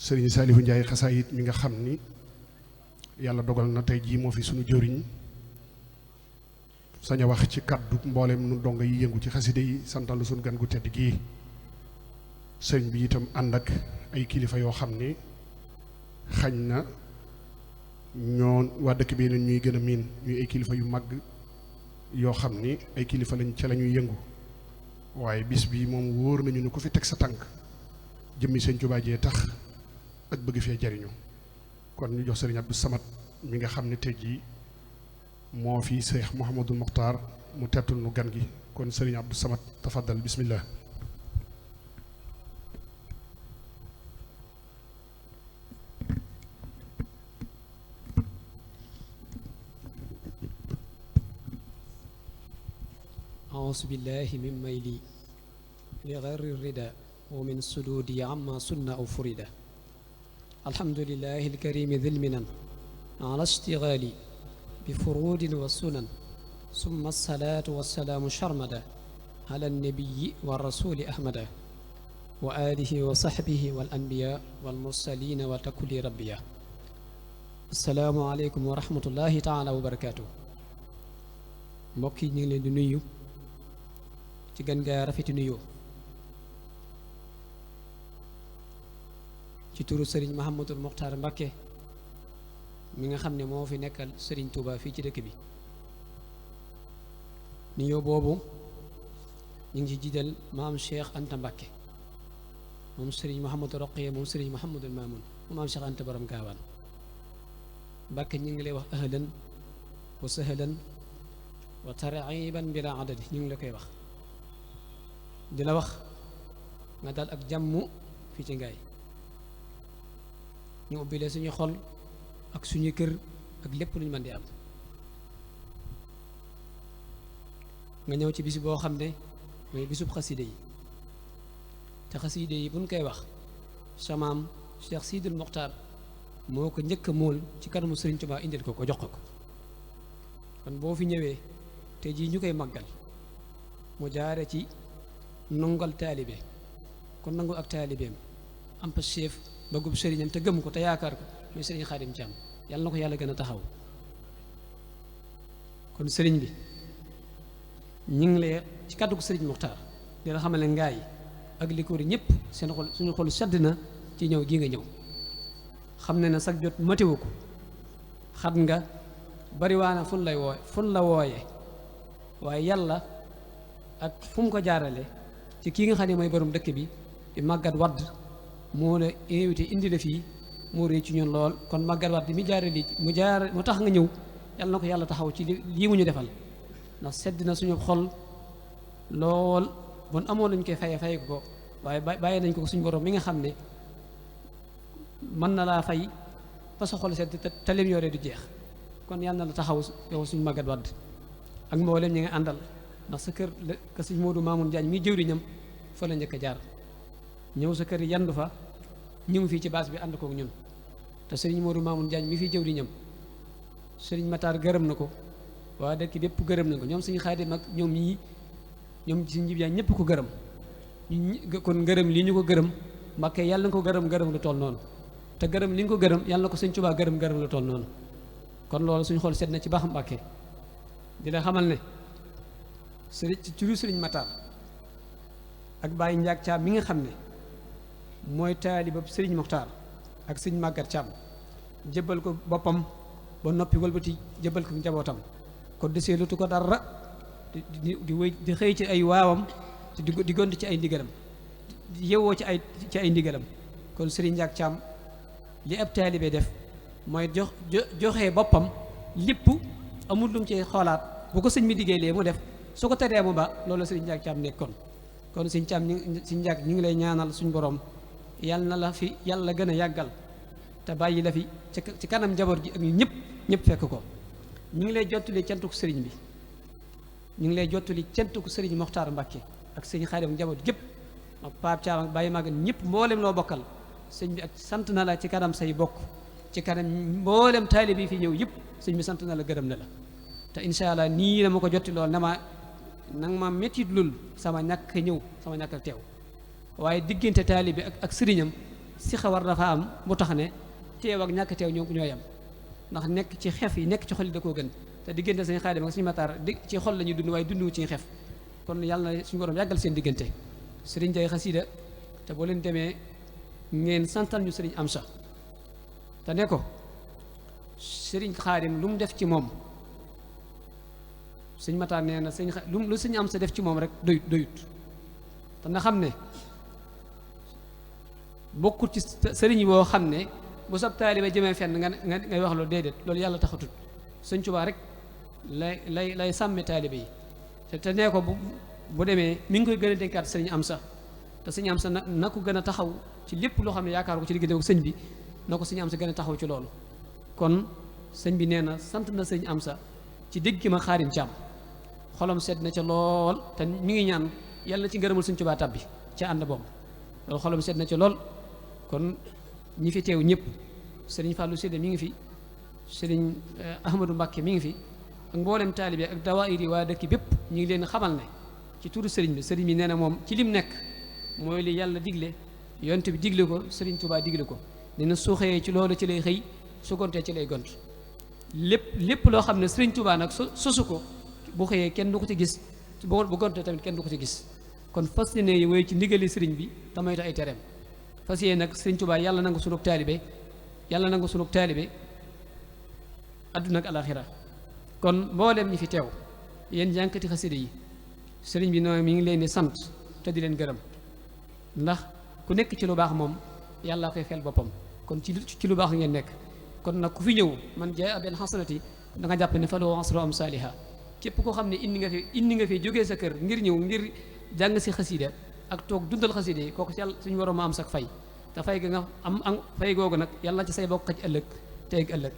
sëriñ Saalihu Njaay xasaayit mi nga xam ni yàlla dogal na tey jii moo fi sunu jëwriñ sañ a wax ci kaddu mboolem nu donga yi yëngu ci xaside yi santal sunu gan gu tedd gii sëriñ bi itam ànd ak ay kilifa yoo xam ni xañ na ñoo waa dëkk bi ñuy gën a miin ñuy ay kilifa yu mag yoo xam ni ay kilifa lañ ca la ñuy yëngu waaye bis bi moom wóor nañu ne ku fi teg sa tànk jëmmi sëñ Tuubaa jee tax ak bëgg fee jariñu kon ñu jox sëriñ Abdou Samad mi nga xam ne tey jii moo fi Seex Mouhamadul Mokhtar mu tettul nu gan gi kon sëriñ Abdou Samad tafaddal bismillah. أعوذ بالله من ميلي لغير الردى ومن سدودي عما سن أو فردا الحمد لله الكريم ذي المنن على اشتغالي بفرود والسنن ثم الصلاة والسلام شرمدا على النبي والرسول أحمد وآله وصحبه والأنبياء والمرسلين وتكل ربيا السلام عليكم ورحمة الله تعالى وبركاته mbokk yi ñu ngi leen di nuyu ci gën gaa rafeti nuyoo ci turu sëriñ Mouhamadul Mokhtar Mbacké mi nga xam ne moo fi nekkal sëriñ Touba fii ci dëkk bi nuyoo boobu ñu ngi ci jiital maam Cheikh Anta Mbacké moom sëriñ Mouhamadou Roqee moom sëriñ Mouhamadul Mamoun moom maam Cheikh Anta borom gaawaan Mbacké ñu ngi lay wax ahlan wa sahlan wa tarxiban bila adadi ñu ngi la koy wax di la wax nga dal ak jàmm fii ci ngaay ñu ubbilee suñu xol ak suñu kër ak lépp lu ñu mën di am nga ñëw ci bis boo xam ne mooy bisub xaside yi te xaside yi buñ koy wax samaam Cheikh Sidil Mokhtar moo ko njëkk a móol ci kanamu Sëriñ Tuubaa indil ko jox ko kon boo fi ñëwee te jii ñu koy màggal mu jaare ci nongal taalibe kon nangu ak taalibeem am pa chef bëggub sëriñam te gëm ko te yaakaar ko muy sëriñ Xaadim Caam yàlla na ko yàlla gën a taxaw kon sëriñ bi ñu ngi lay ci kàddu ko sëriñ Mokhtar di la xamal ne ngaay ak li ko wër ñëpp seen xol suñu xol sedd na ci ñëw gii nga ñëw xam ne na sag jot matewu ko xat nga bariwaana fun la wooye waaye yàlla ak fu mu ko jaarale ci kii nga xam ne mooy borom dëkk bi di màggat wadd moo la invité indi la fii moo rëy ci ñun lool kon màggat wadd mi jaare lii mu tax nga ñëw yàlla na ko yàlla taxaw ci lii mu ñu defal ndax sedd na suñu xol lool bon amoon nañ koy faye ko waaye bàyyi nañ ko suñu borom mi nga xam ne mën na laa fay ba sa xol sedd te lim yore du jeex kon yàlla na la taxaw yow suñu màggat wadd ak mboolem ñi nga àndal ndax sa kër la ka sëñ Modou Mamoun Diagne mi jëwriñam fa la njëkk a jaar ñëw sa kër yandu fa ñëw fii ci baas bi ànd kook ñun te sëriñ Modou Mamoun Diagne mi fi jëwriñam sëriñ Matar gërëm na ko waa dëkk bépp gërëm na ko ñoom suñu Xaadim ak ñoom ñii ñoom suñu Njib Diagne ñëpp ko gërëm kon ngërëm lii ñu ko gërëm Mbàkke yàlla na ko gërëm lu toll noonu te gërëm li nga ko gërëm yàlla na ko sëñ Tuubaa gërëm lu toll noonu kon loolu suñu xol seet na ci baax Mbàkke di la xamal ne sëriñ ci turu sëriñ Matar ak Baye Ndiak Thiam mi nga xam ne mooy taalibab sëriñ Mokhtar ak sëriñ Maguette Thiam jébbal ko boppam ba noppi walbati jébbal ko njabootam kon desee lutu ko dara di wéy di xëy ci ay waawam te di gont ci ay ndigalam di yewoo ci ay ndigalam kon sëriñ Ndiak Thiam li ab taalibe def mooy joxe boppam lépp amul lu mu ci xoolaat bu ko sëñ bi liggéeyee mu def su ko teree mu ba loolu sëñ Ndiak Thiam nekkoon kon sëñ Thiam sëñ Ndiak ñu ngi lay ñaanal suñu borom yàlla na la fi yàlla gën a yàggal te bàyyi la fi ci kanam njaboot gi ak ñu ñëpp fekk ko ñu ngi lay jottali cantuk sëriñ bi ñu ngi lay jottali cantuk sëriñ Mokhtar Mbacké ak sëñ Xaadim njaboot gépp ak Pape Thiam ak Baye Maguette ñëpp mboolem loo bokkal sëñ bi ak sant na la ci kanam say bokk ci kanam mboolem taalib yi fi ñëw yëpp sëñ bi sant na la gërëm na la te incha allah nii la ma ko jotti lool nang ma métti lul sama ñàkk ñëw sama ñàkk teew waaye diggante taalib bi ak sëriñam si xawar dafa am bu tax ne teew ak ñàkk teew ñoo yam ndax nekk ci xef yi nekk ci xol yi da koo gën te diggante Sëñ Xaadim ak Sëñ Matar ci xol la ñuy dund waaye dundu ci xef kon yàlla na suñu borom yàggal seen diggante sëriñ Jay xasida te boo leen demee ngeen santal ñu sëriñ Amsa te ne ko sëriñ Xaadim lu mu def ci moom Sëñ Matar nee na lu Sëñ Amsa def ci moom rek doyut te na xam ne bokkul ci sëriñ yi boo xam ne bu sab taalibe jëmee fenn nga ngay wax loolu déedéet loolu yàlla taxatut Sëñ Tuubaa rek lay sàmme taalibe yi te nee ko bu demee mi ngi koy gën a dénkaat sëriñ Amsa te sëñ Amsa na ko gën a taxaw ci lépp loo xam ne yaakaar ko ci diggante ko sëñ bi na ko sëñ Amsa gën a taxaw ci loolu kon sëñ bi nee na sant na sëñ Amsa ci dégg ma Xaadim Caam xolam sedd na ca lool te mi ngi ñaan yàlla na ci ngërëmul Sëñ Tuubaa tabbi ca ànd boobu loolu xolam sedd na ca lool kon ñi fi teew ñëpp sëriñ Fallou Sédé mi ngi fi sëriñ Ahmadou Mbacké mi ngi fi ak mboolem taalibe ak dawaayir yi waa dëkk bépp ñu ngi leen xamal ne ci turu sëriñ bi nee na moom ci lim nekk mooy li yàlla digle yonent bi digle ko sëriñ Tuubaa digle ko nee na su xëyee ci loolu ci lay xëy su gontee ci lay gont lépp loo xam ne sëriñ Tuubaa nag sosu ko bu xëyee kenn du ko ci gis bu gontee tamit kenn du ko ci gis kon fas yéene wéy ci ndigali sëriñ bi tamaytu ay tereem fas yéene nag sëriñ Tuubaa yàlla nangu sunug taalibe adduna ak alaxira kon mboolem ñi fi teew yéen jànkati xasida yi sëriñ bi noo mi ngi leen di sant te di leen gërëm ndax ku nekk ci lu baax moom yàlla koy feel boppam kon ci lu baax ngeen nekk kon nag ku fi ñëw man jaa bil hasanati da nga jàpp ne fa lahu asru amsaaliha képp koo xam ne indi nga fi jógee sa kër ngir ñëw ngir jàng si xasida ak toog dundal xasida yi kooku yàlla suñu waroon ma am sak fay te fay ga nga am fay googu nag yàlla ci say bokk xaj ëllëg teeg ëllëg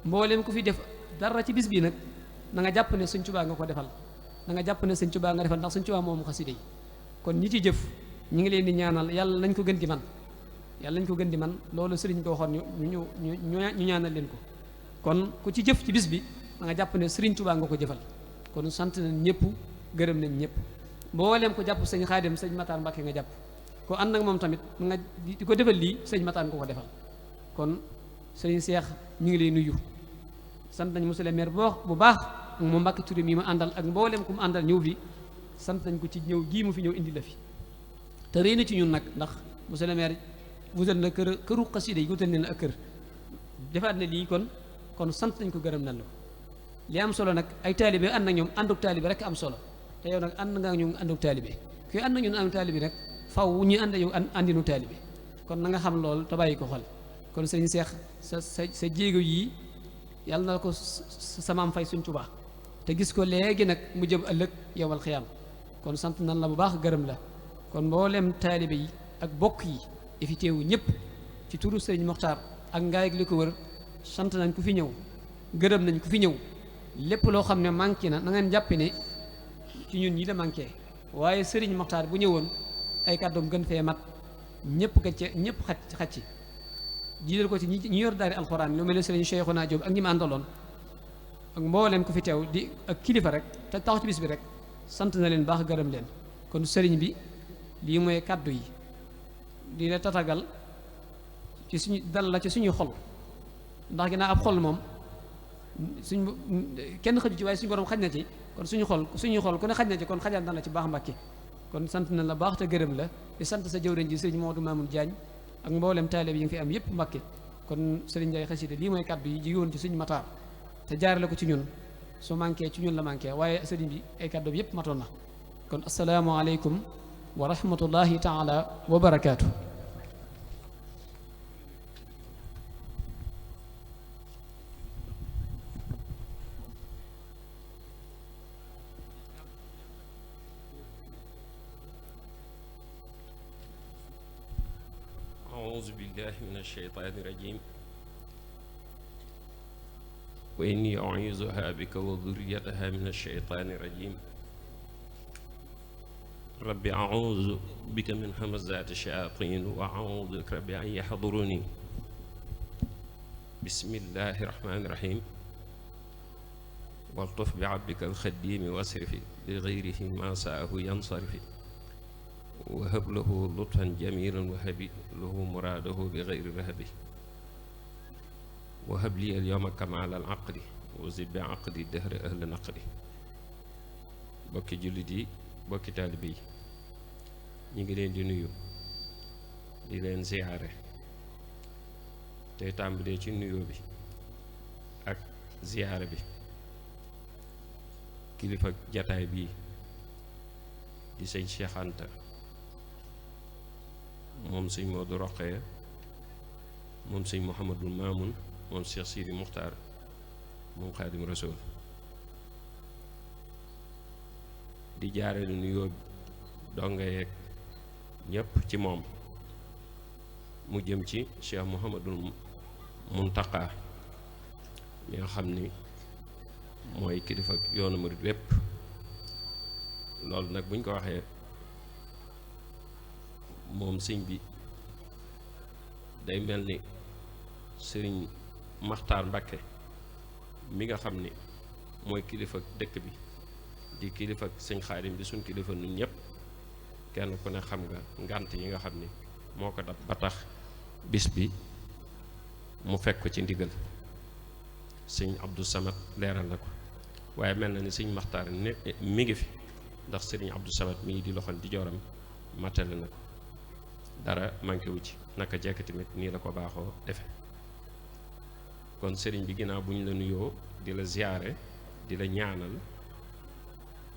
mbooleem ku fi def dara ci bis bii nag na nga jàpp ne Sëñ Tuubaa nga ko defal na nga jàpp ne Sëñ Tuubaa nga defal ndax Sëñ Tuubaa moomu xasida yi kon ñi ci jëf ñi ngi leen di ñaanal yàlla nañ ko gën di man yàlla nañ ko gën di man loolu sëriñ ko waxoon ñu ñaanal leen ko kon ku ci jëf ci bis bi na nga jàpp ne Sëriñ Tuubaa nga ko jëfal kon sant nañ ñëpp gërëm nañ ñëpp mbooleem ko jàpp Sëñ Xaadim Sëñ Matar Mbàkke nga jàpp ko ànd ak moom tamit nga di ko defal lii Sëñ Matar nga ko defal kon Sëriñ Seex ñu ngi lay nuyu sant nañ monsieur le maire bu baax mu Mbàkke Touré mi ma àndal ak mbooleem ku mu àndal ñëw fi sant nañ ko ci ñëw gii mu fi ñëw indi la fi te réy na ci ñun nag ndax monsieur le maire wutal na këru xasida yi wutal na ak kër defaat na lii kon sant nañ ko gërëm nañ la li am solo nag ay taalibe ànd na ñoom ànduk taalibe rek am solo te yow nag ànd nga ñu ànduk taalibe kuy ànd na ñun ànduk taalibe rek faw ñuy ànd yow àndinu taalibe kon na nga xam loolu te bàyyi ko xol kon sëñ Seex sa jéego yii yàlla na ko sa maam fay Sëñ Tuubaa te gis ko léegi nag mu jëm ëllëg yowal xiyaam kon sant nan la bu baax gërëm la kon mboolem taalibe yi ak bokk yi fi teewu ñëpp ci turu Sëriñ Moxtaar ak ngaay ak li ko wër sant nañ ku fi ñëw gërëm nañ ku fi ñëw lépp loo xam ne manqué na ngeen jàpp ne ci ñun ñi la manqué waaye Sëriñ Moxtaar bu ñëwoon ay kàddoom gën fee mat ñëpp xaj ci jiital ko ci ñi yor daari alxuraan lu mel ne Sëriñ Cheikhouna Diop ak ñi ma àndaloon ak mboolem ku fi teew di ak kilifa rek te taxaw ci bis bi rek sant na leen baax gërëm leen kon sëriñ bi lii mooy kàddu yi di la tatagal ci suñu dal la ci suñuy xol ndax ginnaaw ab xol moom kenn xëju ci waaye suñu borom xaj na ci kon suñuy xol ku ne xaj na ci kon xajal na la ci baax Mbàkke kon sant na la baax te gërëm la di sant sa jëwriñ ji Sëriñ Maodo Mamoun Diagne ak mboolem taalib yi nga fi am yépp Mbàkke kon Sëriñ Njaay xasida lii mooy kàddu yi jiwoon ci Sëriñ Matar te jaarale ko ci ñun su manqué ci ñun la manqué waaye sëriñ bi ay kàddu yépp matoon na kon assalaamu aleykum wa rahmatullahi taala wa barakaatu أعوذ بالله من الشيطان الرجيم وإني أعيذها بك وذريتها من الشيطان الرجيم رب أعوذ بك من همزات الشياطين وأعوذ بك رب أن يحضروني بسم الله الرحمن الرحيم والطف بعبدك الخديم واصرف لغيره ما ساءه ينصرف wa hab lahu lutfan jamilan wa habi lahu muraadahu bi gayri rahabi wa hab li al yawma kamaal al aqli wa zid bi aqli dahri ahli naqli. bokki jullit yi, bokki taalibe yi, ñu ngi leen di nuyu di leen ziyaare tey tàmbalee ci nuyoo bi ak ziyaare bi kilifa jataay bii di sëñ Cheikh Anta moom sëñ Modou Rokhaya moom sëñ Mouhamadul Mamoun moom Cheikh Sidi Muxtaar moom Xaadim Rasul di jaare lu nuyoo donga yeeg ñépp ci moom mu jëm ci Cheikh Mouhamadul Muntaqa mi nga xam ni mooy kilifa yoonu murid wépp. loolu nag buñ ko waxee moom sëñ bi day mel ni sëriñ Maxtaar Mbakke mi nga xam ni mooy kilifa dëkk bi di kilifa sëñ Xaadim di suñ kilifa nun ñëpp kenn ku ne xam nga ngànt yi nga xam ni moo ko dab ba tax bis bi mu fekk ko ci ndigal sëñ Abdou Samad leeral na ko waaye mel na ni sëñ Maxtaar ne mi ngi fi ndax sëriñ Abdou Samad mii di loxol di joram matale na ko dara manqué wu ci naka jekk tamit nii la ko baaxoo defe kon sëriñ bi ginnaaw bu ñu la nuyoo di la ziyaare di la ñaanal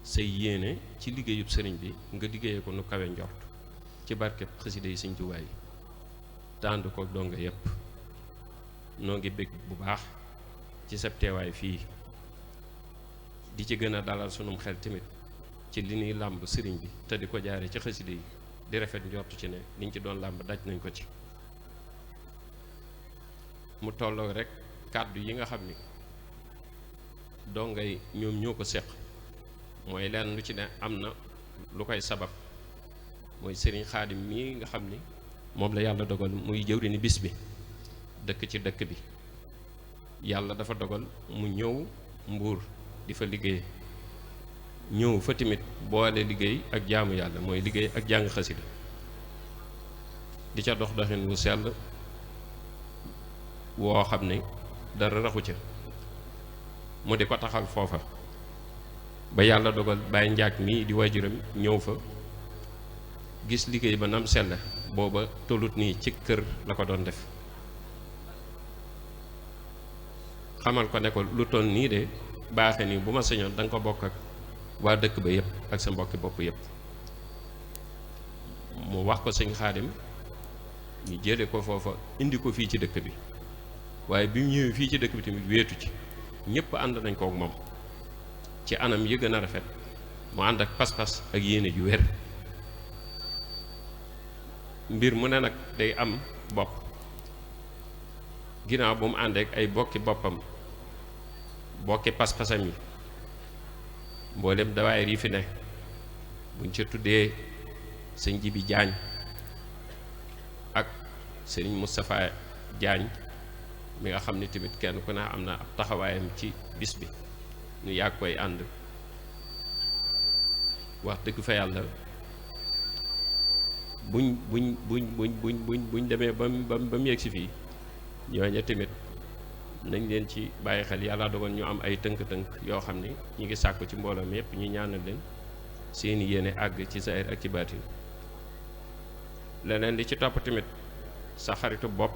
say yéene ci liggéeyub sëriñ bi nga liggéeyee ko nu kawe njort ci barkeb xasida yi sëñ Tuubaa yi tànd ko donga yépp noo ngi bég bu baax ci sab teewaay fii di ci gën a dalal sunum xel tamit ci li ñuy làmb sëriñ bi te di ko jaare ci xasida yi di rafet njortu ci ne liñ ci doon làmb daj nañ ko ci mu tolloo rek kàddu yi nga xam ni dongay ñoom ñoo ko seq mooy lenn lu ci ne am na lu koy sabab mooy sëriñ Xaadim mii nga xam ni moom la yàlla dogal muy jëwri ni bis bi dëkk ci dëkk bi yàlla dafa dogal mu ñëw Mbuur di fa liggéey ñëw fa tamit boole liggéey ak jaamu yàlla mooy liggéey ak jàng xasida di ca dox doxin wu sell woo xam ne dara raxu ca mu di ko taxal foofa ba yàlla dogal Baye Njaag mii di waajuram ñëw fa gis liggéey ba nam sell booba tollut nii ci kër la ko doon def xamal ko ne ko lu toll nii de baaxe nii bu ma sañoon da nga ko bokk ak waa dëkk ba yëpp ak sa mbokki bopp yëpp mu wax ko sëñ Xaadim ñu jële ko foofa indi ko fii ci dëkk bi waaye bi mu ñëwee fii ci dëkk bi tamit wéetu ci ñëpp ànd nañ ko ak moom ci anam yi gën a rafet mu ànd ak pas-pas ak yéene ju wér mbir mu ne nag day am bopp ginnaaw bu mu àndeek ay bokki boppam bokki pas-pasam yi mboolem dawaayir yi fi ne buñ ca tuddee sëñ Jibi Jaañ ak sëriñ Moustapha Jaañ mi nga xam ne tamit kenn ku ne am na ab taxawaayam ci bis bi ñu yàgg koy ànd wax dëgg fa yàlla buñ demee ba mu yegg si fii ñooña tamit nañ leen ci bàyyi xel yàlla dogal ñu am ay tënk-tënk yoo xam ne ñu ngi sàkku ci mbooloo mi yëpp ñu ñaanal leen seeni yéene àgg ci saahir ak ci baatin leneen li ci topp tamit sa xaritu bopp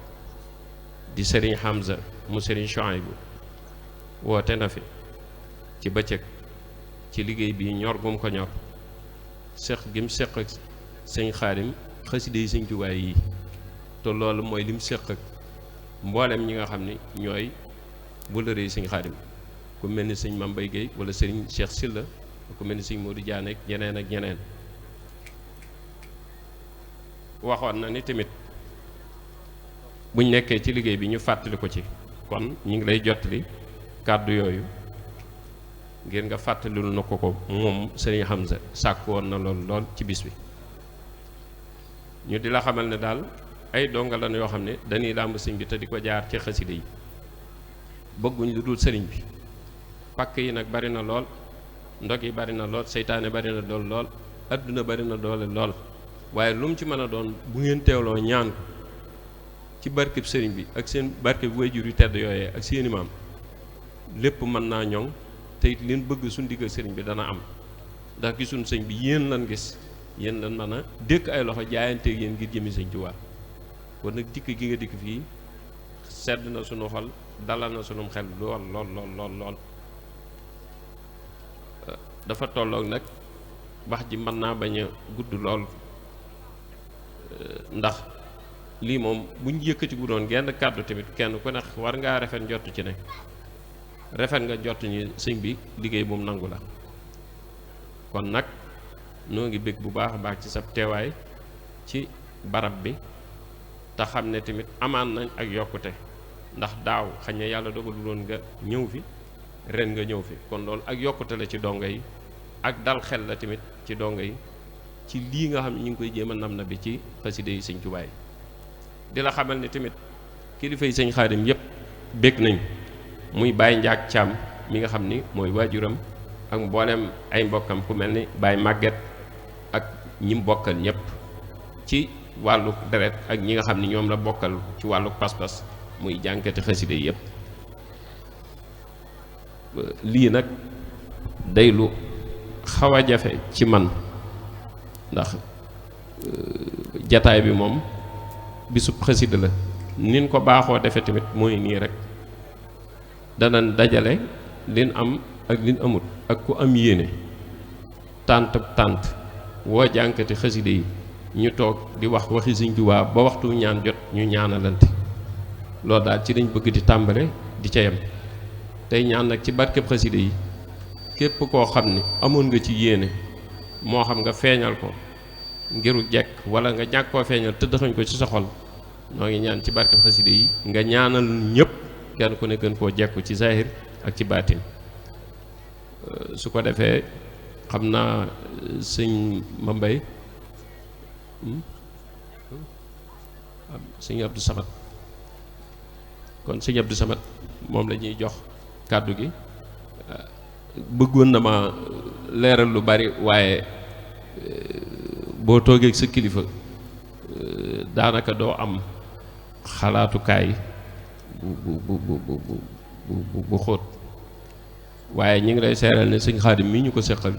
di sëriñ Hamza mu sëriñ Chouaïbou woote na fi ci bëccëg ci liggéey bi ñor gum ko ñor seq gim seq ak sëñ Xaadim xasida yi sëñ Tuubaa yi te loolu mooy lim seq ak mboolem ñi nga xam ne ñooy wëllëre yi sëñ Xaadim ku mel ni sëñ Mambay Gueye wala sëriñ Cheikh Silla ku mel ni sëñ Modou Diané ak ñeneen waxoon na ni tamit buñ nekkee ci liggéey bi ñu fàttali ko ci kon ñu ngi lay jottali kàddu yooyu ngir nga fàttalil na ko moom sëriñ Hamza sàkk woon na lool ci bis bi ñu di la xamal ne daal ay donga lan yoo xam ne dañuy làmb sëñ bi te di ko jaar ci xasida yi bëgguñ lu dul sëriñ bi pàkk yi nag bari na lool ndog yi bari na lool seytaane bari na lool adduna bari na doole lool waaye lu mu ci mën a doon bu ngeen teewloo ñaan ko ci barkeb sëriñ bi ak seen barkeb waajur yu tedd yooyee ak seeni maam lépp mën naa ñoŋ te it leen bëgg suñ digg sëriñ bi dana am ndax gisuñ sëñ bi yéen lan gis yéen lan mën a dékk ay loxo jaayanteeg yéen ngir jëmi sëñ Tuubaa kon nag dikk gi nga dikk fii sedd na sunu xol dalal na sunum xel lool lool lool lool lool dafa tolloog nag wax ji mën naa bañ a gudd lool ndax lii moom buñ yëkkati gu doon genn kàddu tamit kenn ku ne war ngaa rafet njott ci ne rafet nga njott ñi sëñ bi liggéey bu mu nangu la kon nag noo ngi bég bu baax a baax ci sa teewaay ci barab bi te xam ne tamit amaan nañ ak yokkute ndax daaw xañ na yàlla dogalu loon nga ñëw fi ren nga ñëw fi kon loolu ak yokkute la ci dongo yi ak dal xel la tamit ci dongo yi ci lii nga xam ne ñu ngi koy jéem a nam na bi ci xaside yi sëñ Tuubaa yi di la xamal ne tamit kilifa yi sëñ Xaadim yépp bég nañ muy Baye Njaag Caam mi nga xam ni mooy waajuram ak mboolem ay mbokkam ku mel ni Baye Màgget ak ñi mu bokkal ñëpp ci wàllu deret ak ñi nga xam ni ñoom la bokkal ci wàllu pas-pas muy jànkati xaside yi yépp lii nag day lu xaw a jafe ci man ndax jataay bi moom bisub xasida la nin ko baaxoo defe tamit mooy nii rek danañ dajale lin am ak lin amut ak ku am yéene tànt woo jànkati xasida yi ñu toog di wax waxi Sëñ Tuubaa ba waxtu ñaan jot ñu ñaanalante loolu daal ci lañ bëgg di tàmbale di ca yem tey ñaan nag ci barkeb xasida yi képp koo xam ni amoon nga ci yéene moo xam nga feeñal ko ngiru jekk wala nga ñàkk koo feeñal tëddaxañ ko ci sa xol noo ngi ñaan ci barkeb xasida yi nga ñaanal ñëpp kenn ku ne gën koo jekku ci zahir ak ci baatin su ko defee xam naa sëñ Mambay sëñ Abdou Samad kon sëñ Abdou Samad moom la ñuy jox kàddu gi bëggoon na ma leeral lu bari waaye boo toogee ak sa kilifa daanaka doo am xalaatukaay bu xóot waaye ñu ngi lay seeral ne sëñ Xaadim mii ñu ko seqal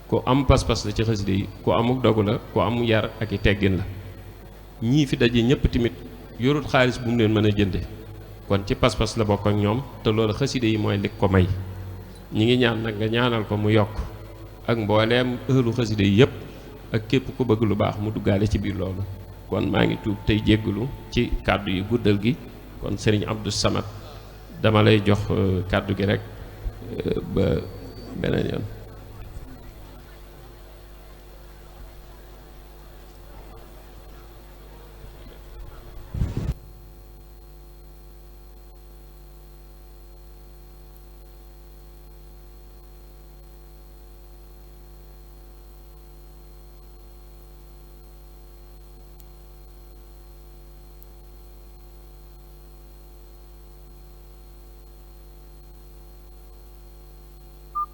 ku am pas-pas la ci xasida yi ku amuk dogu la ku am yar ak i teggin la ñii fi daje ñëpp tamit yorut xaalis bu mu leen mën a jënde kon ci pas-pas la bokk ak ñoom te loolu xasida yi mooy li ko may ñi ngi ñaan nag nga ñaanal ko mu yokk ak mbooleem ëhlu xasida yi yëpp ak képp ku bëgg lu baax mu duggaale ci biir loolu kon maa ngi tuub tey jéggulu ci kàddu yi guddal gi kon sëriñ Abdou Samad dama lay jox kàddu gi rek ba beneen yoon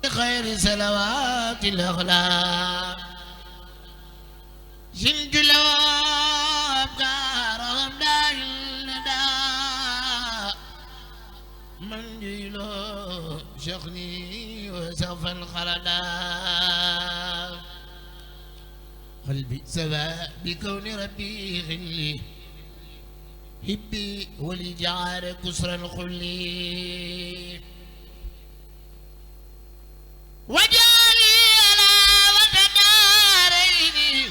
خير صلوات الأخلاق جلد أفكارهم داع النداء من جيلو شخني وسوف الخلداء قلبي سواء بكون ربي غلي هبي ولجعل كسر الخلي وجعلي على وتداريني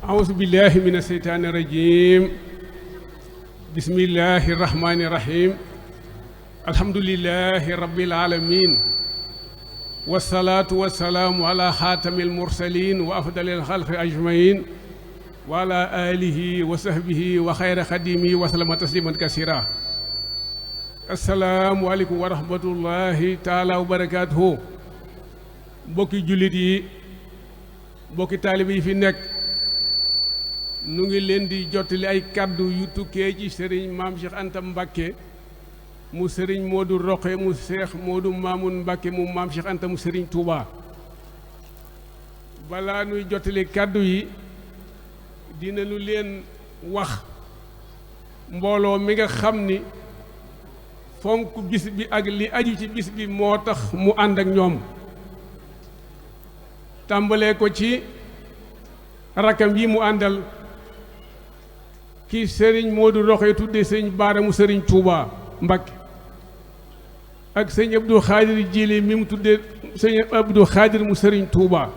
أعوذ بالله من الشيطان الرجيم بسم الله الرحمن الرحيم الحمد لله رب العالمين والصلاة والسلام على خاتم المرسلين وأفضل الخلق أجمعين وعلى آله وصحبه وخير خديمه وسلم تسليما كثيرا السلام عليكم ورحمة الله تعالى وبركاته بوكي جوليتي بوكي طالبي في نك nu ngi leen di jottali ay kaddu yu tukkee ci sëriñ maam Cheikh Anta Mbacke mu sëriñ Modou Roqe mu Cheikh Modou Mamoun Mbacke mu maam Cheikh Anta mu sëriñ Touba balaa nuy jottali kaddu yi dinañu leen wax mbooloo mi nga xam ni fonk bis bi ak li aju ci bis bi moo tax mu ànd ak ñoom tàmbalee ko ci rakam yi mu àndal kii sëriñ Modou Roxee tudde sëriñ Baara mu sëriñ Touba Mbakke ak sëriñ Abdou Khadir Jili mi mu tudde sëriñ Abdou Khadir mu sëriñ Touba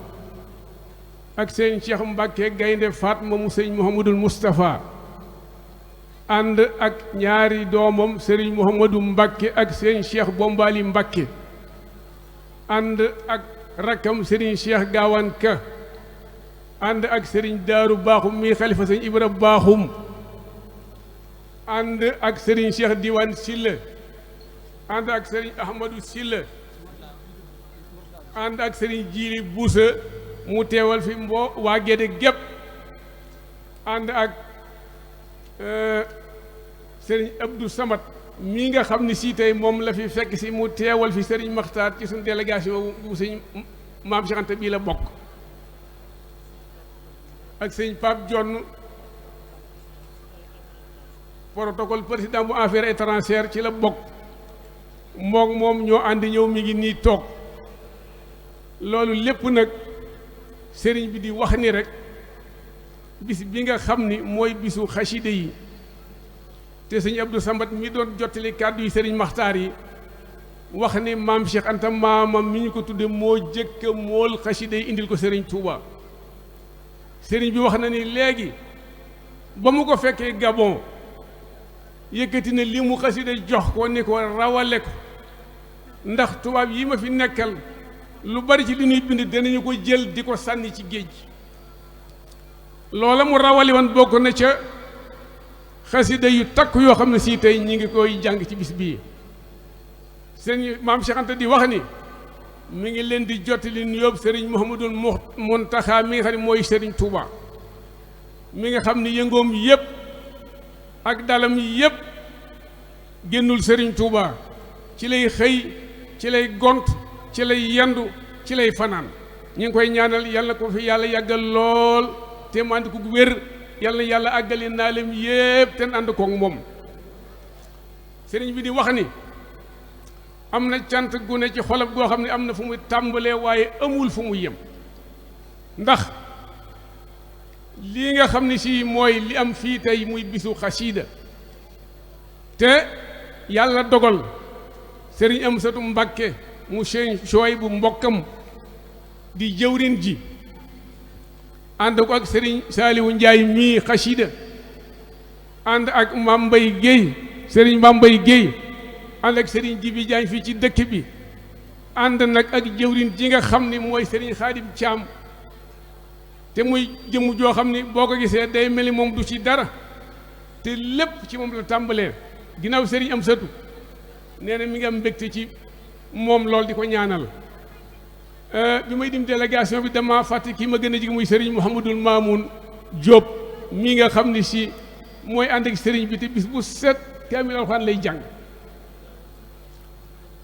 ak sëriñ Cheikh Mbakke Gaynde Fatma mu sëriñ Mouhamadul Moustapha ànd ak ñaari doomam sëriñ Mouhamadou Mbakke ak sëriñ Cheikh Bombali Mbakke ànd ak rakkam sëriñ Cheikh Gawane Ka ànd ak sëriñ Daaru Baaxum mi xalifa sëriñ Ibra Baaxum ànd ak sëriñ Cheikh Diwane Silla ànd ak sëriñ Ahmadou Silla ànd ak sëriñ Jiili Buusa mu teewal fi waa Gédé gépp ànd ak sëriñ Abdou Samad mii nga xam ni si tey moom la fi fekk si mu teewal fi sëriñ Maxtaar ci suñu délégation bu sëriñ Maam Cheikh Anta bii la bokk ak sëñ Pape Jonn protocole président bu affaires étrangères ci la bokk moom ñoo ànd ñëw mi ngi nii toog loolu lépp nag sëriñ bi di wax ni rek bis bi nga xam ni mooy bisu xaside yi te sëñ Abdou Samad mi doon jottali kàddu yi sëriñ Maxtaar yi wax ni maam Cheikh Anta maamam mi ñu ko tudde moo jëkk mool xaside yi indil ko sëriñ Touba sëriñ bi wax na ni léegi ba mu ko fekkee Gabon yëkkati na li mu xasida jox ko ni ko rawale ko ndax tubaab yi ma fi nekkal lu bari ci li ñuy bind danañu ko jël di ko sànni ci géej loola mu rawali woon bokk na ca xasida yu takk yoo xam ne si tey ñi ngi koy jàng ci bis bii sëriñ maam Cheikh Anta di wax ni mi ngi leen di jottali nuyoo sëriñ Mouhamadul Mountakha mi nga xam ne mooy sëriñ Touba mi nga xam ne yëngoom yëpp ak dalam yëpp génnul sëriñ Touba ci lay xëy ci lay gont ci lay yendu ci lay fanaan ñu ngi koy ñaanal yàlla ko fi yàlla yàggal lool te mu ànd ko wér yàlla àggali naa leen yëpp te ànd koog moom sëriñ bi di wax ni am na cant gu ne ci xolam goo xam ne am na fu muy tàmbalee waaye amul fu muy yem ndax lii nga xam ne si mooy li am fii tey muy bisu xasiida te yàlla dogal sëriñ Amsatu Mbàkke mu sëriñ Sooy bu mbokkam di jëwrin ji ànd ko ak sëriñ Saaliwu Njaay mii xasiida ànd ak Maam Mbay Géey sëriñ Maam Mbay Géey ànd ak sëriñ Jibi Jaañ fii ci dëkk bi ànd nag ak jëwrin ji nga xam ni mooy sëriñ Xaadim Caam te muy jëmm joo xam ni boo ko gisee day mel ni moom du ci dara te lépp ci moom la tàmbalee ginnaaw sëriñ Amsatu nee na mi ngi am mbégte ci moom lool di ko ñaanal bi may dim délégation bi dama fàtte kii ma gën a jig muy sëriñ Mouhamadul Mamoun Diop mi nga xam ni si mooy ànd ak sëriñ bi te bis bu set kaamil alxuraan lay jàng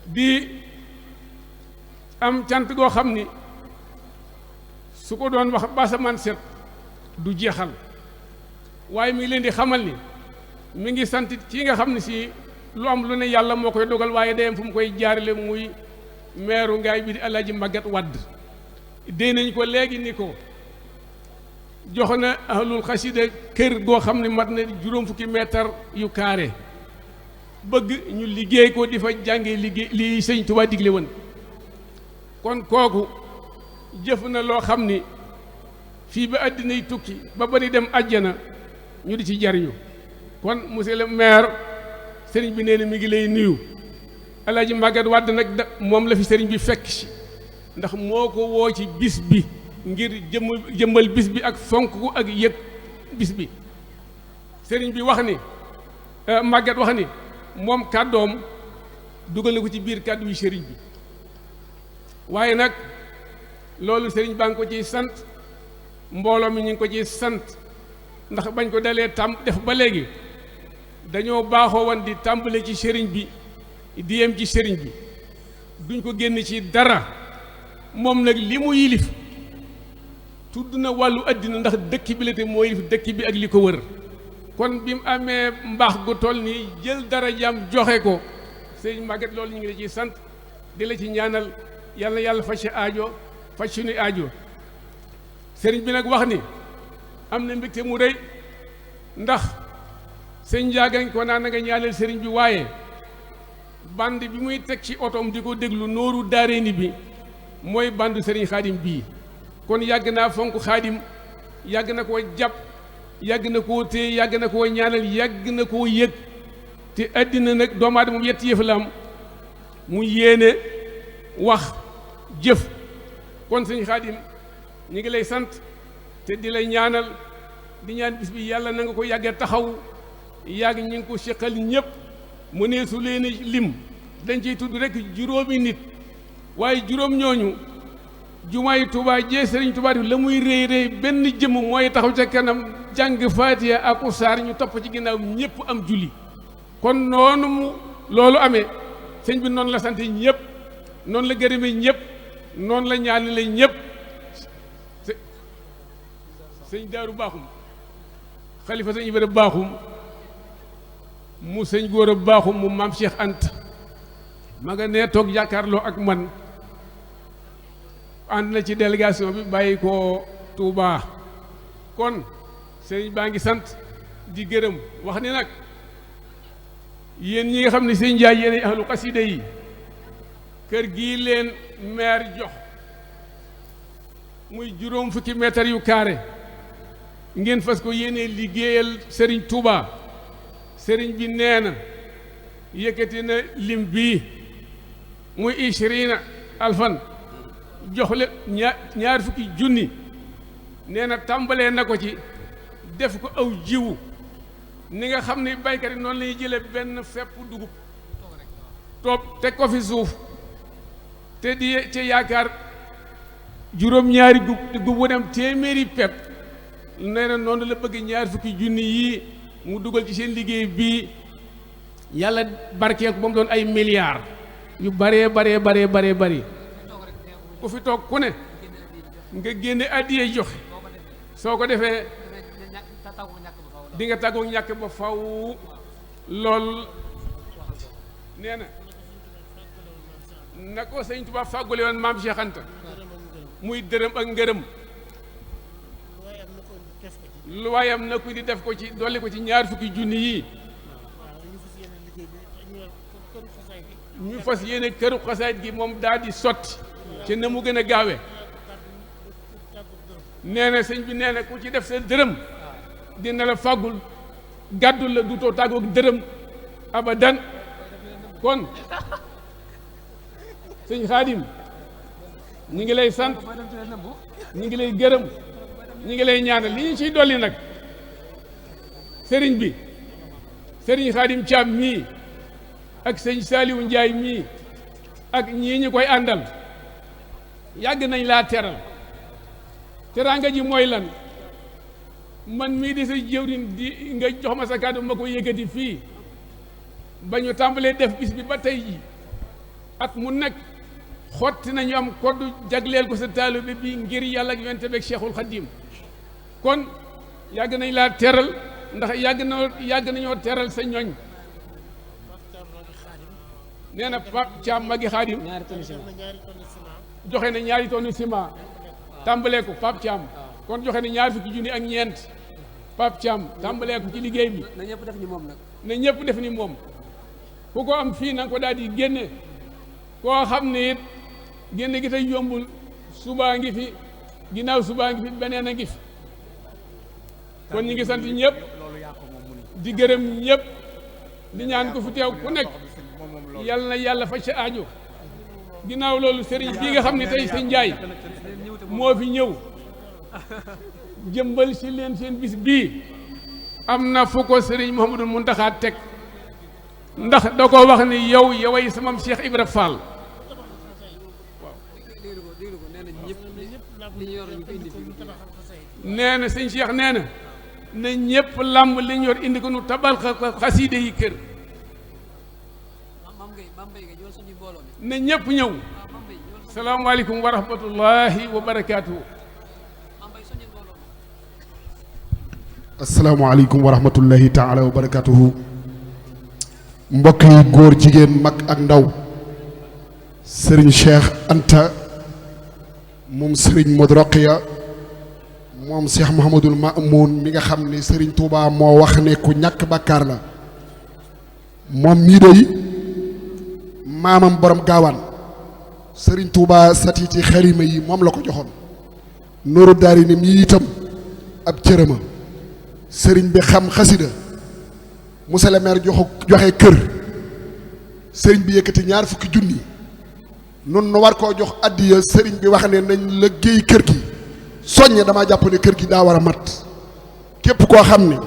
di am cant goo xam ni su ko doon wax basamaan set du jeexal waaye mi ngi leen di xamal ni mi ngi sant kii nga xam ne si lu am lu ne yàlla moo koy dogal waaye day am fu mu koy jaarale muy meeru ngaay bi di Alaaji Magat Wadd dee nañ ko léegi ni ko jox na ahlul xasida kër goo xam ne mat na juróom fukki meetar yu carré bëgg ñu liggéey ko di fa jàngee liggéey li sëñ Tuubaa digle woon kon kooku jëf na loo xam ni fii ba àddina yi tukki ba bari dem àjjana ñu di ci jariñu kon monsieur le maire sëriñ bi nee na mi ngi lay nuyu Alaaji Maguette Wade nag moom la fi sëriñ bi fekk si ndax moo ko woo ci bis bi ngir jëmmal bis bi ak fonk ko ak yëg bis bi sëriñ bi wax ni Maguette wax ni moom kàddoom dugal na ko ci biir kàddu yi sëriñ bi waaye nag loolu sëriñ baa ngi ko ciy sant mbooloo mi ñu ngi ko ciy sant ndax bañ ko dalee def ba léegi dañoo baaxoo woon di tàmbale ci sëriñ bi di yem ci sëriñ bi duñ ko génn ci dara moom nag li mu yilif tudd na wàllu àddina ndax dëkk bi la te moo yilif dëkk bi ak li ko wër kon bi mu amee mbaax gu toll nii jël dara jàmm joxe ko sëriñ Maguette loolu ñu ngi la ciy sant di la ci ñaanal yàlla yàlla faj sa aajo faj suñu aajo sëriñ bi nag wax ni am na mbégte mu rëy ndax sëñ Ndiagañ ko naan na nga ñaanal sëriñ bi waaye band bi muy teg ci otoom di ko déglu nooru daareeni bi mooy bandu sëriñ xaadim bii kon yàgg naa fonk xaadim yàgg na koo jàpp yàgg na koo téye yàgg na koo ñaanal yàgg na koo yëg te àddina nag doomu aadama moom yetti yëf la am mu yéene wax jëf kon sëñ xaadim ñu ngi lay sant te di lay ñaanal di ñaan bis bi yàlla na nga ko yàggee taxaw yàgg ñi ngi ko seqal ñëpp mu ne su leen lim dañ ciy tudd rek juróomi nit waaye juróom ñooñu jumaay Tuubaa jee sëriñ Tuubaa di la muy réy réy benn jëmm mooy taxaw ca kanam jàng faatiya ak saar ñu topp ci ginnaaw ñëpp am julli kon noonu mu loolu amee sëñ bi noonu la sant ñëpp noonu la gërëmee ñëpp noonu la ñaanale ñëpp sëñ Daaru Baaxum xalifa sëñ Ibra Baaxum mu sëñ Góora Baaxum mu maam Cheikh Anta ma nga nee toog jàkkaarloo ak man ànd na ci délégation bi bàyyi ko Touba kon sëñ baa ngi sant di gërëm wax ni nag yéen ñi nga xam ne sëñ Njaay yéen ahlu xasida yi kër gii leen maire jox muy juróom fukki mètre yu carré ngeen fas ko yéenee liggéeyal sëriñ Touba sëriñ bi nee na yëkkati na lim bii muy 20 alfan jox le ñaar fukki junni nee na tàmbalee na ko ci def ko aw jiwu ni nga xam ne baykat yi noonu la ñuy jëlee benn fepp dugub toog teg ko fi suuf te di ci yaakaar juróom-ñaari gub bu dem téeméeri pepp nee na noonu la bëgg ñaar fukki junni yii mu dugal ci seen liggéey bii yàlla barkeel ko ba mu doon ay milliards yu baree bari ku fi toog ku ne nga génne addiye joxe soo ko defee di nga tàggoo ñàkk ba faw lool nee na ko sëñ Tuubaa fàggule woon maam Cheikh Anta muy dërëm ak ngërëm lu waayam na ko di def ko ci dolli ko ci ñaar fukki junni yii ñu fas yéene këru xasaayit gi moom daal di sotti ci na mu gën a gaawe nee na sëñ bi nee na ku ci def sa dërëm dina la fàggul gàddul la du too tàggoog dërëm abadan kon sëñ Xaadim ñi ngi lay sant ñi ngi lay gërëm ñi ngi lay ñaanal li ñu ciy dolli nag sëriñ bi sëriñ Xaadim Caam mii ak sëñ Saaliwu Njaay mii ak ñii ñi koy àndal yàgg nañ laa teral teraanga ji mooy lan man mii di sa jëwriñ di nga jox ma sa kàddu ma ko yëkkati fii ba ñu tàmbalee def bis bi ba tey ji at mu nekk xotti nañu am koddu jagleel ko sa taalibe bi ngir yàlla ak yonent bi ak Cheikhul Khadim kon yàgg nañ laa teral ndax yàgg nañoo teral sa ñoñ nee na Pape Thiam magi Xaadim joxe na ñaari tonne ciment tàmbalee ko Pape Thiam kon joxe na ñaar fukki junni ak ñeent Pape Thiam tàmbalee ko ci liggéey bi na ñëpp def ni moom nag na ñëpp def ni moom ku ko am fii na ko daal di génne koo xam ne it génne gi tey yombul subaa ngi fi ginnaaw subaa ngi fi beneen a ngi fi kon ñu ngi sant ñëpp di gërëm ñëpp di ñaan ko fi teew ku nekk yal na yàlla faj sa aajo ginnaaw loolu sëriñ bii nga xam ne tey sëñ Njaay moo fi ñëw jëmbal si leen seen bis bii am na fu ko sëriñ Mouhamadou Mountakha teg ndax da ko wax ni yow yoway samam Cheikh Ibra Fall nee na sëñ Cheikh nee na ñëpp làmb li ñu yor indi ko nu tabal xasiide yi kër na ñëpp ñëw salaamaaleykum wa rahmatullahi wa barakaatuhu. asalaamaaleykum wa rahmatullahi taala wa barakaatuhu. mbokk yi góor jigéen mag ak ndaw sëriñ Cheikh Anta moom sëriñ Modou Rokhaya moom Cheikh Mouhamadul Mamoun mi nga xam ne sëriñ Touba moo wax ne ku ñàkk bàkkaar la moom mii doy maamam borom gaawaan sëriñ Touba satiti xarima yi moom la ko joxoon nooru daari ne mii itam ab cërëma sëriñ bi xam xasida monsieur le maire joxe kër sëriñ bi yëkkati 20 junni nun nu war koo jox addiya sëriñ bi wax ne nañ liggéey kër gi soññe damaa jàpp ne kër gi daa war a mat képp koo xam ne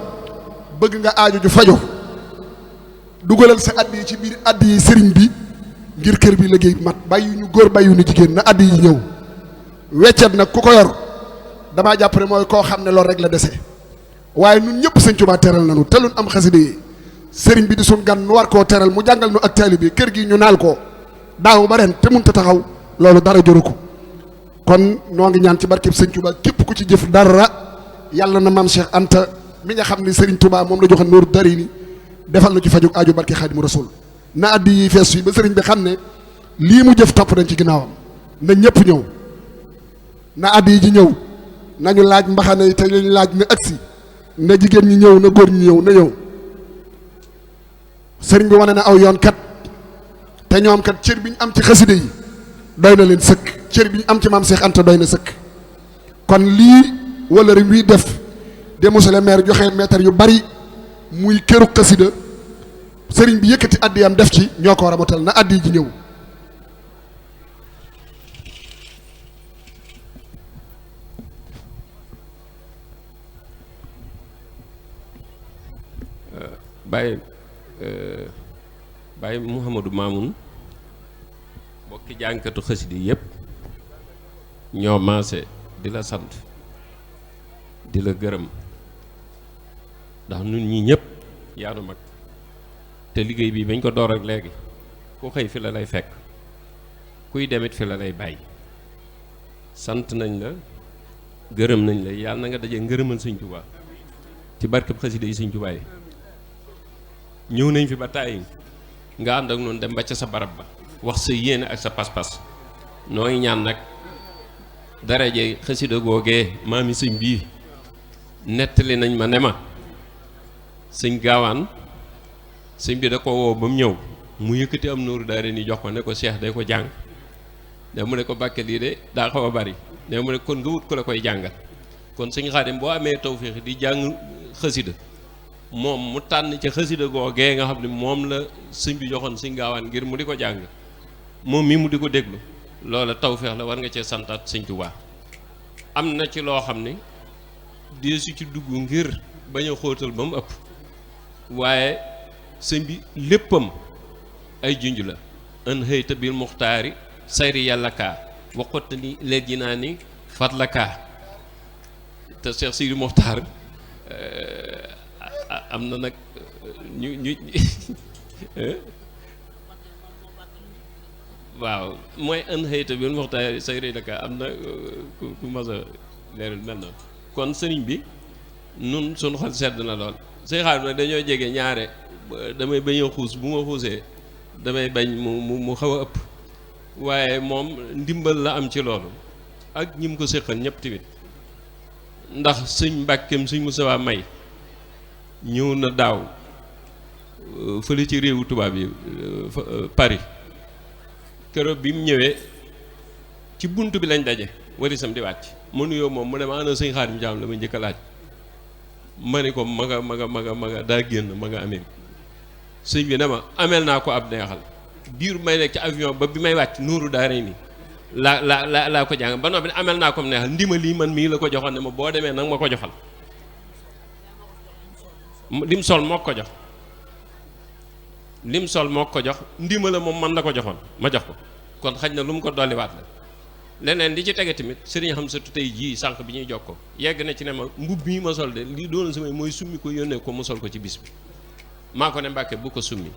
bëgg nga aajo ju fajo dugalal sa addiya ci biir addiya sëriñ bi ngir kër bi liggéey mat bàyyi ñu góor bàyyi ñu jigéen na addiya yi ñëw weccet nag ku ko yor damaa jàpp ne mooy koo xam ne loolu rek la dese waaye nun ñëpp sëñ Tuubaa teral nañu te luñ am xasida yi sëriñ bi di suñ gan nu war koo teral mu jàngal nu ak taalibe bi kër gi ñu naal ko daaw ba ren te munta taxaw loolu dara joru ko kon noo ngi ñaan ci barkeb sëñ Tuubaa képp ku ci jëf dara yàlla na maam Cheikh Anta mi nga xam ne sëriñ Tuubaa moom la joxe nooru dari ni defal na ci fajug aajo barke Xaadimu Rasuul na addi yi fees yi ba sëriñ bi xam ne lii mu jëf topp nañ ci ginnaawam na ñëpp ñëw na addi yi ji ñëw nañu laaj mbaxane yi te lañu laaj na agsi na jigéen ñi ñëw na góor ñi ñëw na ñëw sëriñ bi wane na aw yoon kat te ñoom kat cër bi ñu am ci xaside yi doy na leen sëkk cër bi ñu am ci maam Cheikh Anta doy na sëkk kon lii wala rek luy def de monsieur le maire joxe mètre yu bari muy këru xasida sëriñ bi yëkkati addiyam def ci ñoo ko war a motal na addi ji ñëw Baye Mouhamadou Mamoun bokki jànkatu xasida yëpp ñoo maase di la sant di la gërëm ndax nun ñi ñëpp yaanu mag te liggéey bi bañ ko door ak léegi ku xëy fi la lay fekk kuy demit fi la lay bàyyi sant nañ la gërëm nañ la yàlla na nga daje ngërëmal Sëñ Tuubaa ci barkeb xasida yi Sëñ Tuubaa yi ñëw nañ fi ba tàyyi nga ànd ak noonu dem ba ca sa barab ba wax sa yéene ak sa pas-pas noo ngi ñaan nag daraje xasida googee maami sëñ bii nettali nañ ma ne ma sëñ gaawaan sëñ bi da ko woo ba mu ñëw mu yëkkati am nooru daare ni jox ko ne ko Cheikh day ko jàng ne mu ne ko bàkke lii de daa xaw a bari ne mu ne kon nga wut ko la koy jàngal kon sëñ Xaadim boo amee tawféex di jàng xasida moom mu tànn ca xasida googee nga xam ne moom la sëñ bi joxoon sëñ gaawaan ngir mu di ko jàng moom mi mu di ko déglu loola tawféex la war nga cee santaat sëñ Tuubaa am na ci loo xam ne deesu ci dugg ngir bañ a xóotal ba mu ëpp waaye sëñ bi léppam ay junj la an xëyta bil muxtaari sayri yàlla kaa waxotta ni léegi naa ni fat la kaa te Cheikh Sidi Muxtaar am na nag ñu waaw mooy an xëyta bil muxtaari sayri yàlla kaa am na ku mas a leeral mel na kon sëriñ bi nun suñu xol sedd na lool sëñ xaar nag dañoo jege ñaare damay bañ a xuus bu ma xuusee damay bañ mu xaw a ëpp waaye moom ndimbal la am ci loolu ak ñi mu ko séqal ñëpp tamit ndax sëñ Mbàkkeem sëñ Musaa May ñëw na daaw fële ci réewu tubaab yi Paris keroog bi mu ñëwee ci bunt bi lañ daje warisam di wàcc ma nuyoo moom mu ne ma ana sëñ Xaadim Jaam la ma njëkk a laaj ma ni ko ma nga daa génn ma nga amee sëñ bi ne ma ameel naa ko ab neexal biir may nekk ci avion ba bi may wàcc nuuru daa rey ni laa ko jàng ba noppi ne ameel naa ko neexal ndima lii man mii la ko joxoon ne ma boo demee nag ma ko joxal lim sol moo ko jox lim sol moo ko jox ndima la moom man la ko joxoon ma jox ko kon xaj na lu mu ko dolliwaat la leneen li ci tege tamit sëriñ Xamsatu tey jii sànq bi ñuy jox ko yegg na ci ne ma mbubb mii ma sol de lii doon samay mooy summi ko yónnee ko mu sol ko ci bis bi maa ko ne Mbàkke bu ko summi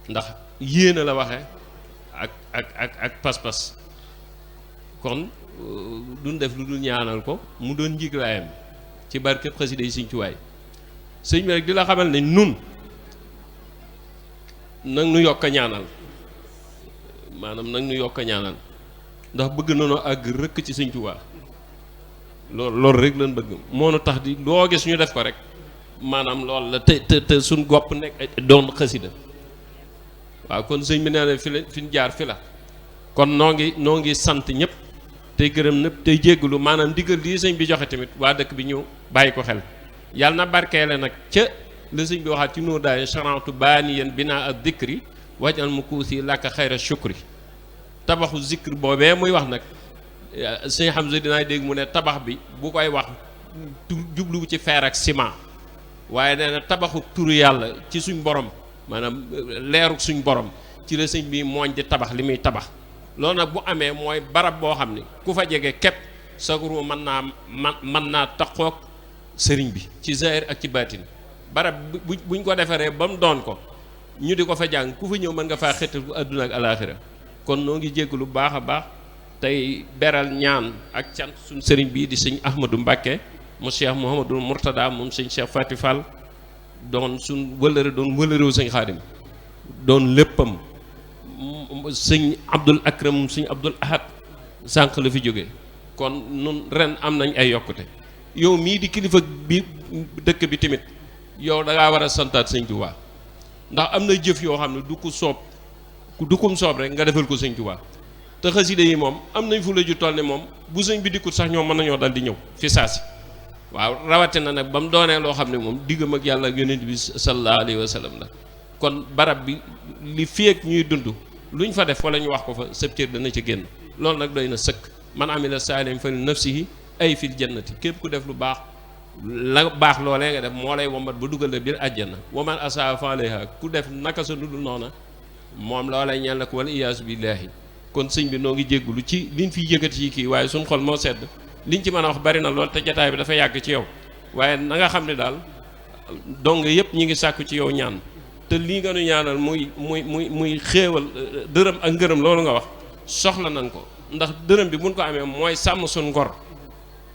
ndax yéena la waxe ak pas-pas kon duñ def lu dul ñaanal ko mu doon njiglaayam ci barkeb xasida yi Sëriñ Tuubaa sëñ bi rek di la xamal ne nun nag nu yokk a ñaanal maanaam nag nu yokk a ñaanal ndax bëgg nañoo àgg rëkk ci Sëñ Tuubaa loolu rek lañ bëgg moo nu tax di loo gis ñu def ko rek maanaam loolu la te suñ gopp nekk doon xasida waaw kon sëñ bi nee na fi ñu jaar fi la kon noo ngi sant ñëpp tey gërëm ñëpp tey jéggalu maanaam ndigal lii sëñ bi joxe tamit waa dëkk bi ñu bàyyi ko xel yàlla na barkeele nag ca la sëñ bi waxaat ci nuur daay charantu baani yéen binaa ak dikri wajal mu kuusi làkka xayra shukri tabaxu zikr boobee muy wax nag sëñ Hamza dinaa dégg mu ne tabax bi bu koy wax jubluwu ci fer ak ciment waaye nee na tabaxu turu yàlla ci suñ borom maanaam leeruk suñ borom ci la sëñ bi mooñ di tabax li muy tabax loolu nag bu amee mooy barab boo xam ne ku fa jege képp sagru mën naa taqoog sëriñ bi ci zahir ak ci baatin barab buñ ko defaree ba mu doon ko ñu di ko fa jàng ku fa ñëw mën nga faa xettal bu àdduna ak alaaxira kon noo ngi jégg lu baax a baax tey beral ñaan ak cant suñ sëriñ bii di sëñ Ahmadou Mbàkke mu Cheikh Mouhamadou Mourtada moom sëñ Cheikh Fati Fall doon suñ wëlërew sëñ Xaadim doon léppam sëñ Abdul Akram sëñ Abdul Ahad sànq la fi jóge kon nun ren am nañ ay yokkute yow mii di kilifa bi dëkk bi tamit yow da ngaa war a santaat sëñ Tuubaa ndax am na jëf yoo xam ne du ko soob du kum soob rek nga defal ko sëñ Tuubaa te xasida yi moom am nañ fu la ju toll ne moom bu sëñ bi dikkut sax ñoom mën nañoo dal di ñëw fi saasi waaw rawatina nag ba mu doonee loo xam ne moom diggam ak yàlla ak yonent bi sallallahu alayhi wa sallam la kon barab bi li fi ak ñuy dund luñ fa def wala ñu wax ko fa sëbtéer dana ci génn loolu nag doy na sëkk man amila saalihan fa li nafsihi ay fil jannati képp ku def lu baax la baax loolee nga def moo lay wombat ba dugal la biir àjjana waman asaa fa alayha ku def naka sa dudul noona moom loolay ñeel na ko wala iyaasu billaahi kon sëñ bi noo ngi jéggulu ci liñ fiy yëkkati ci kii waaye suñ xol moo sedd liñ ci mën a wax bari na lool te jataay bi dafa yàgg ci yow waaye na nga xam ne daal dong yëpp ñi ngi sàkku ci yow ñaan te lii nga nu ñaanal muy xéewal dërëm ak ngërëm loolu nga wax soxla nañ ko ndax dërëm bi buñ ko amee mooy sàmm suñ ngor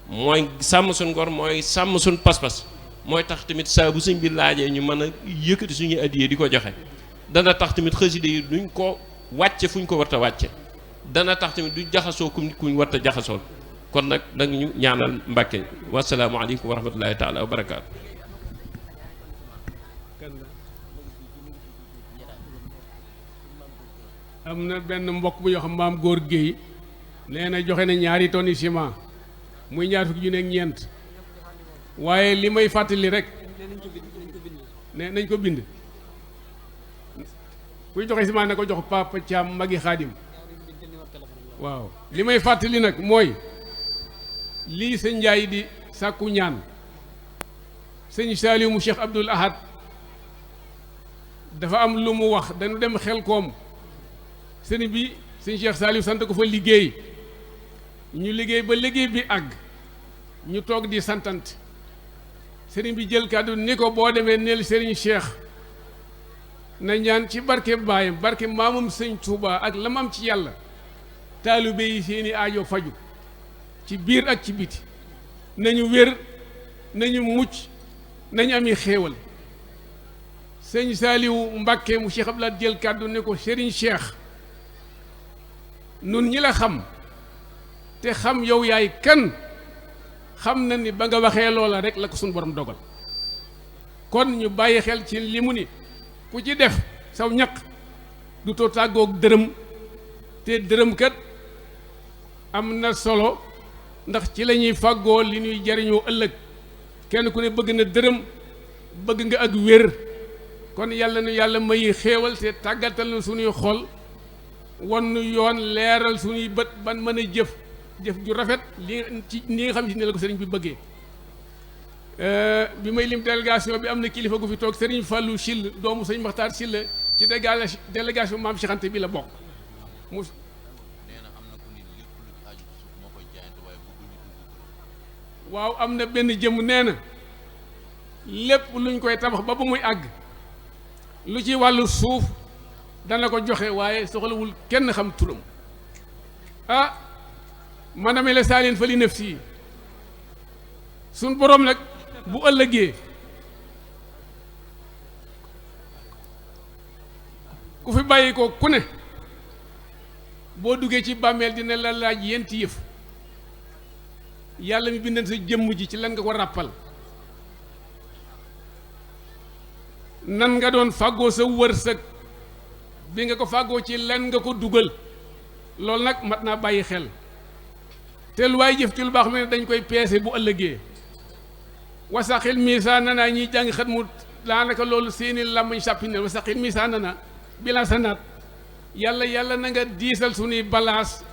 mooy sàmm suñ ngor mooy sàmm suñ pas-pas mooy tax tamit saa bu sëñ bi laajee ñu mën a yëkkati suñuy addiyee di ko joxe dana tax tamit xasida yi duñ ko wàcce fuñ ko warta wàcce dana tax tamit du jaxasoo kuñ warta jaxasool kon nag da ñu ñaanal Mbàkke wasalaamu aleykum wa rahmatullahi taala wa barakaatu. am na benn mbokk bu yoo xam maam góor géey nee na joxe na ñaari tonni ciment muy ñaar fukki junne ak ñeent waaye li may fàttali rek ne nañ ko bind kuy joxe ciment ne ko jox Papa Thiam magi Xaadim waaw li may fàttali nag mooy lii sëñ Njaay di sàkku ñaan sëñ Saaliw mu Cheikh Abdoul Ahad dafa am lu mu wax dañu dem xel koom sëñ bi sëñ Cheikh Saaliw sant ko fa liggéey ñu liggéey ba liggéey bi àgg ñu toog di santant sëriñ bi jël kàddu ni ko boo demee neel sëriñ Cheikh na ñaan ci barke baayam barke maamam sëñ Touba ak la mam ci yàlla taalibe yi seeni aajo faju ci biir ak ci biti nañu wér nañu mucc nañu ami xéewal sëñ Saaliwu Mbàkke mu Cheikh Abdoulaye jël kàddu ne ko sëriñ Cheikh nun ñi la xam te xam yow yaay kan xam na ni ba nga waxee loola rek la ko suñu borom dogal kon ñu bàyyi xel ci li mu ni ku ci def saw ñaq du too tàggoog dërëm te dërëm kat am na solo ndax ci la ñuy fàggoo li ñuy jariñoo ëllëg kenn ku ne bëgg na dërëm bëgg nga ak wér kon yàlla nu yàlla may xéewal te tàggatal na suñuy xol wan nu yoon leeral suñuy bët ban mën a jëf ju rafet li nga xam ne la ko sëriñ bi bëggee bi may lim délégation bi am na kilifa gu fi toog sëriñ Fallou Sill doomu sëriñ Maxtaar Sill ci délégation maam Cheikh Anta bi la bokk waaw am na benn jëm nee na lépp luñ koy tabax ba muy àgg lu ci wàllu suuf dana ko joxe waaye soxlawul kenn xam turam ah man amee la saalin fa li nafsi suñ boroom nag bu ëllëgee ku fi bàyyi ko ku ne boo duggee ci bàmmeel dina la laaj yenti yëf yàlla mi bindan sa jëmm ji ci lan nga ko ràppal nan nga doon fàggoo sa wërsëg bi nga ko fàggoo ci lan nga ko dugal loolu nag mat naa bàyyi xel te lu waay jëf ci lu baax mu ne dañ koy peese bu ëllëgee wasaxil miisaan na naa ñiy jàng xat mu daanaka loolu seeni làmmañ sàppi ne wasaxil miisaan na na bilan sa naat yàlla na nga diisal suñuy balaas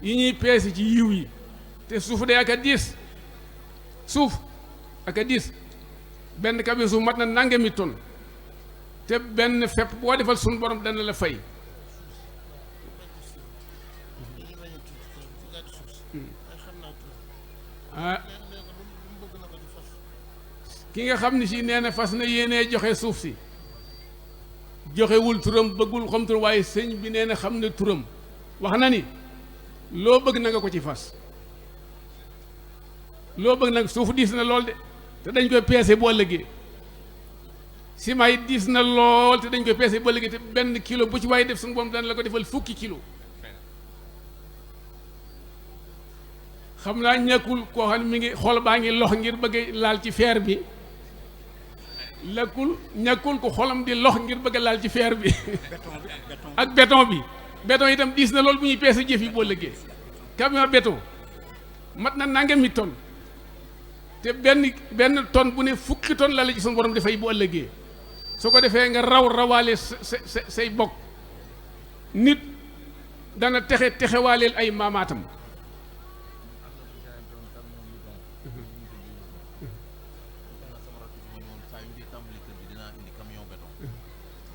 yi ñuy peese ci yiw yi te suuf de ak a diis suuf ak a diis benn kabi suuf mat na nangami ton te benn fepp boo defal suñu borom dana la fay ki nga xam ni si nee na fas na yéenee joxe suuf si joxewul turam bëggul xam turam waaye sëñ bi nee na xam ne turam wax na ni loo bëgg na nga ko ci fas loo bëgg nag suuf diis na lool de te dañ koy peese bu ëllëgee ciment yi diis na lool te dañ koy peese bu ëllëgee te benn kilo bu ci waaye def suñu borom dana la ko defal fukki kilo xam naa ñàkkul koo xam ne mi ngi xol baa ngi lox ngir bëgg laal ci feer bi ñàkkul ko xolam di lox ngir bëgg laal ci feer bi ak béton bi béton itam diis na lool bu ñuy peese jëf yi boo ëllëgee camion béton mat na nangami tonne te benn tonne bu ne fukki tonne la la ci suñu borom dafay bu ëllëgee su ko defee nga rawaale say bokk nit dana texewaaleel ay maamaatam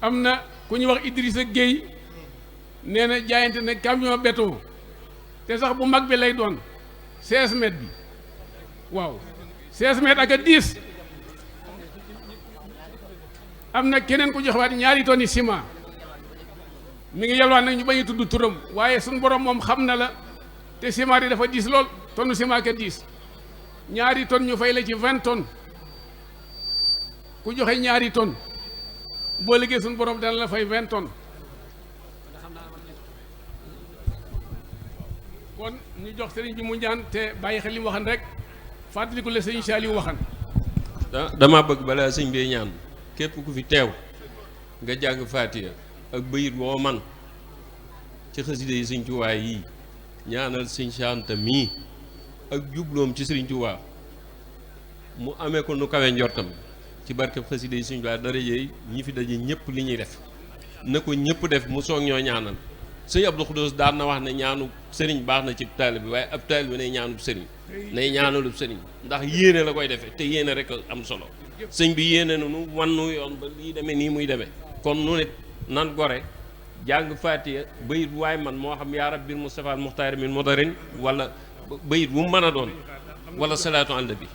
am na ku ñuy wax Idrissa Gueye nee na jaayante ne camion béton te sax bu mag bi lay doon 16 mètres bi waaw 16 mètres ak a 10 am na keneen ku joxewaat 2 tonnes yi ciment mi ngi yalwaan nag ñu bañ a tudd turam waaye suñu borom moom xam na la te ciment yi dafa 10 lool tonne ciment ak a 10 2 tonnes ñu fay la ci 20 tonnes ku joxe 2 tonnes boo liggéey suñu borom dana la fay 20 tonnes kon ñu jox sëriñ bi mu ñaan te bàyyi xel li mu waxan rek fàttaliku la sëriñ Saliou waxan dama bëgg balaa sëñ bee ñaan képp ku fi teew nga jàng Faatiha ak bayit woo man ci xasida yi sëñ Tuubaa yii ñaanal sëñ Anta mii ak jubloom ci sëriñ Tuubaa mu amee ko nu kawe njortam ci barkeb xasida yi sëñ Tuubaa dara yeey ñi fi daje ñëpp li ñuy def na ko ñëpp def mu soog ñoo ñaanal sëñ Abdou Khoudous daan na wax ne ñaanu sëriñ baax na ci taalibe bi waaye ab taalibe bi nay ñaanub sëriñ nay ñaanalub sëriñ ndax yéene la koy defee te yéene rek am solo sëñ bi yéene na nu wan nu yoon ba lii demee nii muy demee kon nu nit nan gore jàng Faatiha bayit bu waay man moo xam yaa rabbil Mustafa al Muxtaar min mudarin wala bayit bu mu mën a doon wala salaatu àlla bi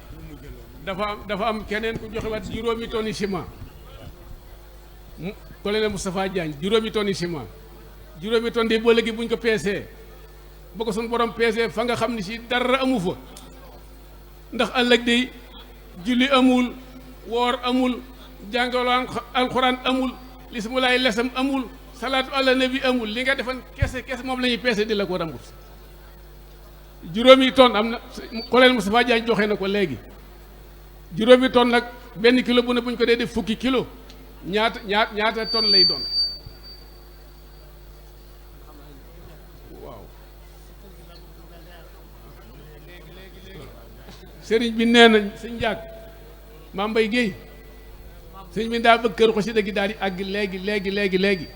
dafa am keneen ku joxe waat 5 tonnes ciment colonel Moustapha Diagne 5 tonnes ciment 5 tonnes de boo léegi buñ ko peesee ba ko suñu borom peesee fa nga xam ne si dara amu fa ndax ëllëg de julli amul woor amul jàngal alxuraan amul lismulaay lesam amul salaatu ala nabi amul li nga defan kese moom la ñuy peese di la ko rambut 5 tonnes am na colonel Moustapha Diagne joxe na ko léegi 5 tonnes nag benn kilo bu ne buñ ko dee def fukki kilo ñaata tonnes lay doon waaw sëriñ bi nee nañ sëñ Njaag Maam Mbay Géey sëriñ bi daa bëgg kër xasida gi daal di àgg léegi.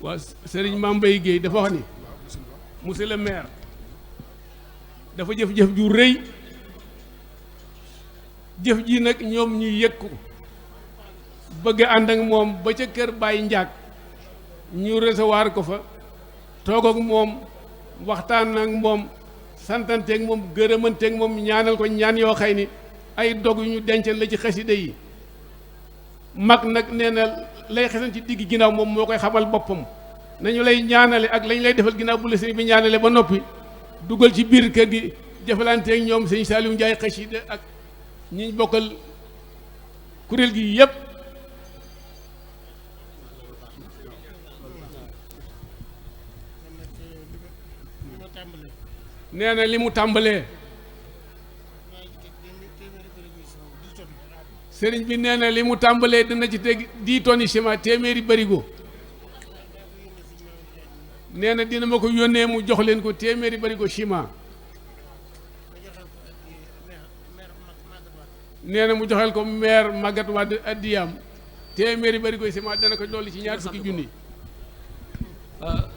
waaw sëriñ Mame Mbaye Guèye dafa wax ni monsieur le maire dafa jëf-jëf ju rëy jëf ji nag ñoom ñuy yëg ko bëgg ànd ak moom ba ca kër Baye Ndiak ñu recevoir ko fa toog ak moom waxtaan ak moom santanteeg moom gërëmanteeg moom ñaanal ko ñaan yoo xëy ni ay dog yu ñu dencal la ci xasida yi mag nag nee na lay xesan ci digg ginnaaw moom moo koy xamal boppam nañu lay ñaanale ak lañ lay defal ginnaaw bu la sëñ bi ñaanale ba noppi dugal ci biir kër gi jëfalanteeg ñoom sëñ Saliou Ndiaye xasida ak ñi bokkal kuréel gi yépp nee na li mu tàmbalee sëriñ bi nee na li mu tàmbalee dina ci teg 10 tonnes ciment téeméeri barigo nee na dina ma ko yónnee mu jox leen ko téeméeri barigo ciment nee na mu joxel ko maire Maguette Wade addiyam téeméeri barigo ciment dana ko dolli ci ñaar fukki junni.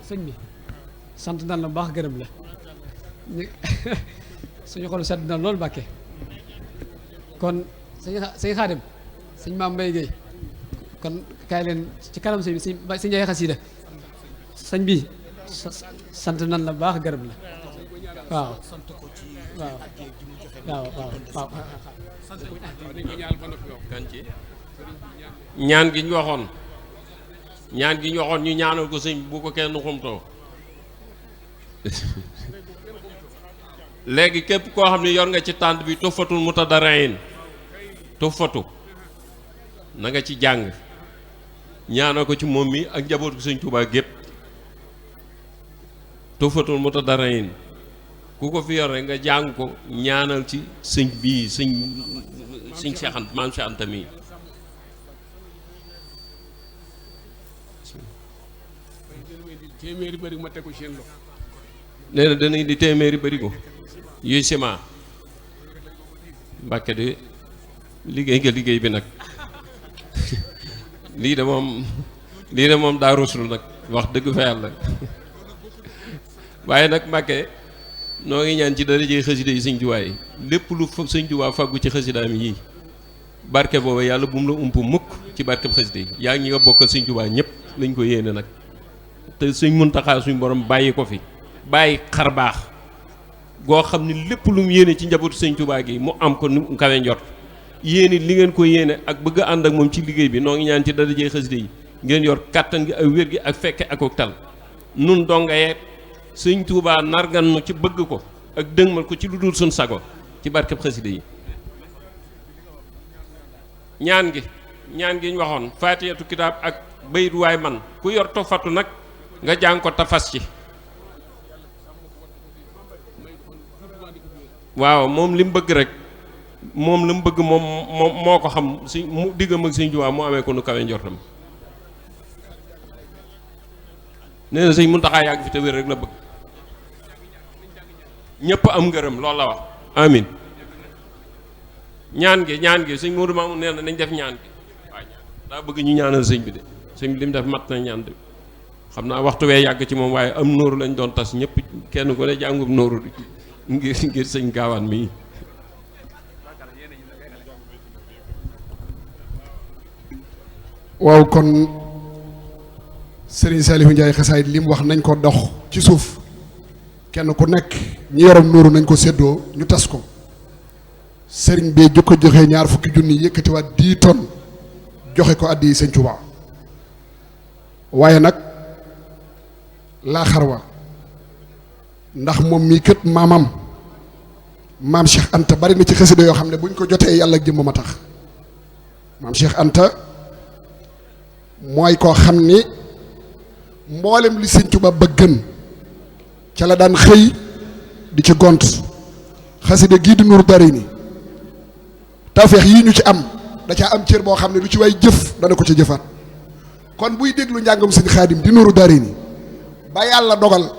sëñ bi sant nan la baax gërëm la suñu xol sedd na loolu Mbàkke kon sëñ Xaadim sëñ Maam Mbay Géey kon kaay leen ci kanam sëñ bi sëñ Njaay xasida sëñ bi sant nan la baax gërëm la waaw ñaan gi ñu waxoon ñu ñaanal ko sëñ bu ko kenn xumtoo léegi képp koo xam ne yor nga ci tànt bi Tuhfatul Mutadarrin Tuhfatu na nga ci jàng ñaanal ko ci moom mi ak njaboot gi sëñ Tuubaa gépp Tuhfatul Mutadarrin ku ko fi yor rek nga jàng ko ñaanal ci sëñ bii sëñ Cheikh Anta maam Cheikh Anta mi téeméeri barigo ma teg ko seen loxo nee na dana indi téeméeri barigo yuy ciment Mbàkke de liggéey nga liggéey bi nag lii de moom daa rusul nag wax dëgg fa yàlla waaye nag Mbàkke noo ngi ñaan ci darajey xasida yi sëñ Tuubaa yi lépp lu sëñ Tuubaa faggu ci xasidaam yii barke booba yàlla bu mu la ump mukk ci barkeb xasida yi yaa ngi nga bokkal sëñ Tuubaa ñëpp lañ ko yéene nag te sëñ Muntaxaa suñ borom bàyyi ko fi bàyyi xar baax goo xam ni lépp lu mu yéene ci njabootu sëñ Tuubaa gi mu am ko nu kawe njort yéene li ngeen ko yéene ak bëgg a ànd ak moom ci liggéey bi noo ngi ñaan ci darajey xasida yi ngeen yor kàttan gi ak wér gi ak fekke ak tal nun donga yeet sëñ Tuubaa nargan nu ci bëgg ko ak dëgmal ko ci lu dul suñ sago ci barkeb xasida yi ñaan gi ñu waxoon faatiyatu kitaab ak bayit waay man ku yor Tuhfatu nag nga jàng ko tafas ci waaw moom li mu bëgg rek moom la mu bëgg moom moo ko xam si mu diggam ak sëñ Tuubaa mu amee ko nu kawe njortam nee na sëñ Muntaxaa yàgg fi te wér rek la bëgg ñëpp am ngërëm loolu la wax amin ñaan gi sëñ Moodu Maamu nee na nañ def ñaan gi waaw daa bëgg ñu ñaanal sëñ bi de sëñ bi li mu def mat na ñaan de xam naa waxtu wee yàgg ci moom waaye am nóoru lañ doon tas ñëpp kenn ku ne jàngum nóoru ngir sëñ gaawaan mii waaw kon Serigne Saliou Ndiaye xasaayit li mu wax nañ ko dox ci suuf kenn ku nekk ñi yorom nóoru nañ ko séddoo ñu tas ko Serigne bee jëkk ko joxe ñaar fukki junni yëkkatiwaat 10 tonnes joxe ko addi sëñ Tuubaa waaye nag laa xarwa ndax moom mii kët maamam maam Cheikh Anta bari na ci xasida yoo xam ne buñ ko jotee yàlla ak jëmmam a tax maam Cheikh Anta mooy koo xam ni mboolem li Sëñ Tuubaa bëggan ca la daan xëy di ci gont xasida gii di Nuuru Daarayni tawfeex yii ñu ci am da caa am cër boo xam ne lu ci way jëf dana ko ci jëfaat kon buy déglu njàngam sëñ Xaadim di Nuuru Daarayni ba yàlla dogal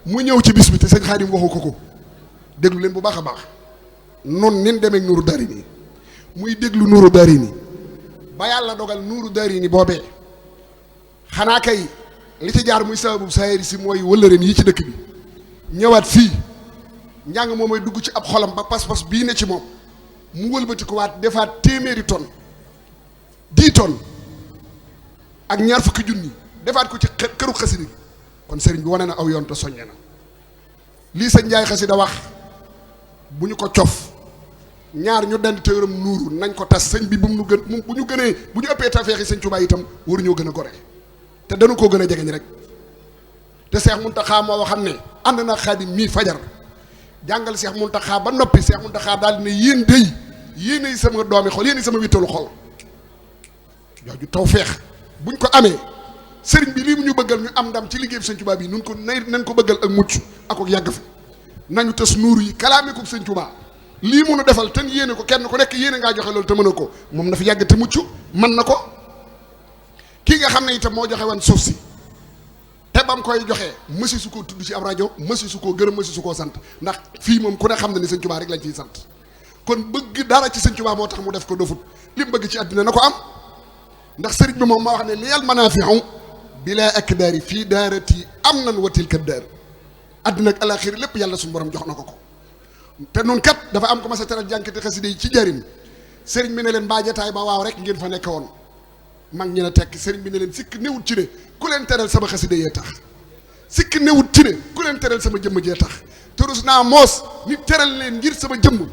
mu ñëw ci bis bi te sëñ Xaadim waxu ko déglu leen bu baax a baax nun nin demee Nuuru Daarayni muy déglu Nuuru Daarayni ba yàlla dogal Nuuru Daarayni boobee xanaa kay li ci jaar muy sababu saayir si mooy wëllëreem yi ci dëkk bi ñëwaat fii njàng moom mooy dugg ci ab xolam ba pas-pas bii ne ci moom mu wëlbati ko waat defaat téeméeri tonnes 10 tonnes ak ñaar fukki junni defaat ko ci këru xasida gi kon sëriñ bi wane na aw yoon te soññe na lii sëñ Njaay xasida wax bu ñu ko cof ñaar ñu dend téeram nuuru nañ ko tas sëñ bi bu mu gën bu ñu gënee bu ñu ëppee tafeexi sëñ Tuubaa itam waruñoo gën a gore te dañu koo gën a jegeñ rek te Seex Muntaxaa moo waxam ne ànd na Xaadim mii fajar jàngal Seex Muntaxaa ba noppi Seex Muntaxaa daal ne yéen dey yéenay sama doomi xol yéenay sama wittalu xol jooju tawfeex buñ ko amee sëriñ bi lii mu ñu bëggal ñu am ndam ci liggéey bi sëñ Tuubaa bi nun ko nañ ko bëggal ak mucc ak ak yàgg fi nañu tës nuuru yi kalaame ko sëñ Tuubaa lii mu nu defal te yéene ko kenn ku nekk yéene ngaa joxe loolu te mën a ko moom na fi yàgg te mucc mën na ko kii nga xam ne itam moo joxe woon suuf si te bam koy joxe mësi su koo tudd ci ab rajo mësi su koo gërëm mësi su koo sant ndax fii moom ku ne xam na ni sëñ Tuubaa rek lañ ciy sant kon bëgg dara ci sëñ Tuubaa moo tax mu def ko dofut li mu bëgg ci àddina na ko am ndax sëriñ bi moom maa wax ne li yal manaafi'u bilaa akdaari fii daarati am nan watil kaddaar àddina ak alaaxira lépp yàlla suñu borom jox na ko ko te nun kat dafa am ko ma sa teral jànkati xasida yi ci jariñ sëriñ bi ne leen mbaa jataay ba waaw rek ngeen fa nekk woon mag ñi ne tekk sëriñ bi ne leen sikk newut ci ne ku leen teral sama xasida yee tax sikk newut ci ne ku leen teral sama jëmm jee tax te rus naa moos nit teral leen ngir sama jëmm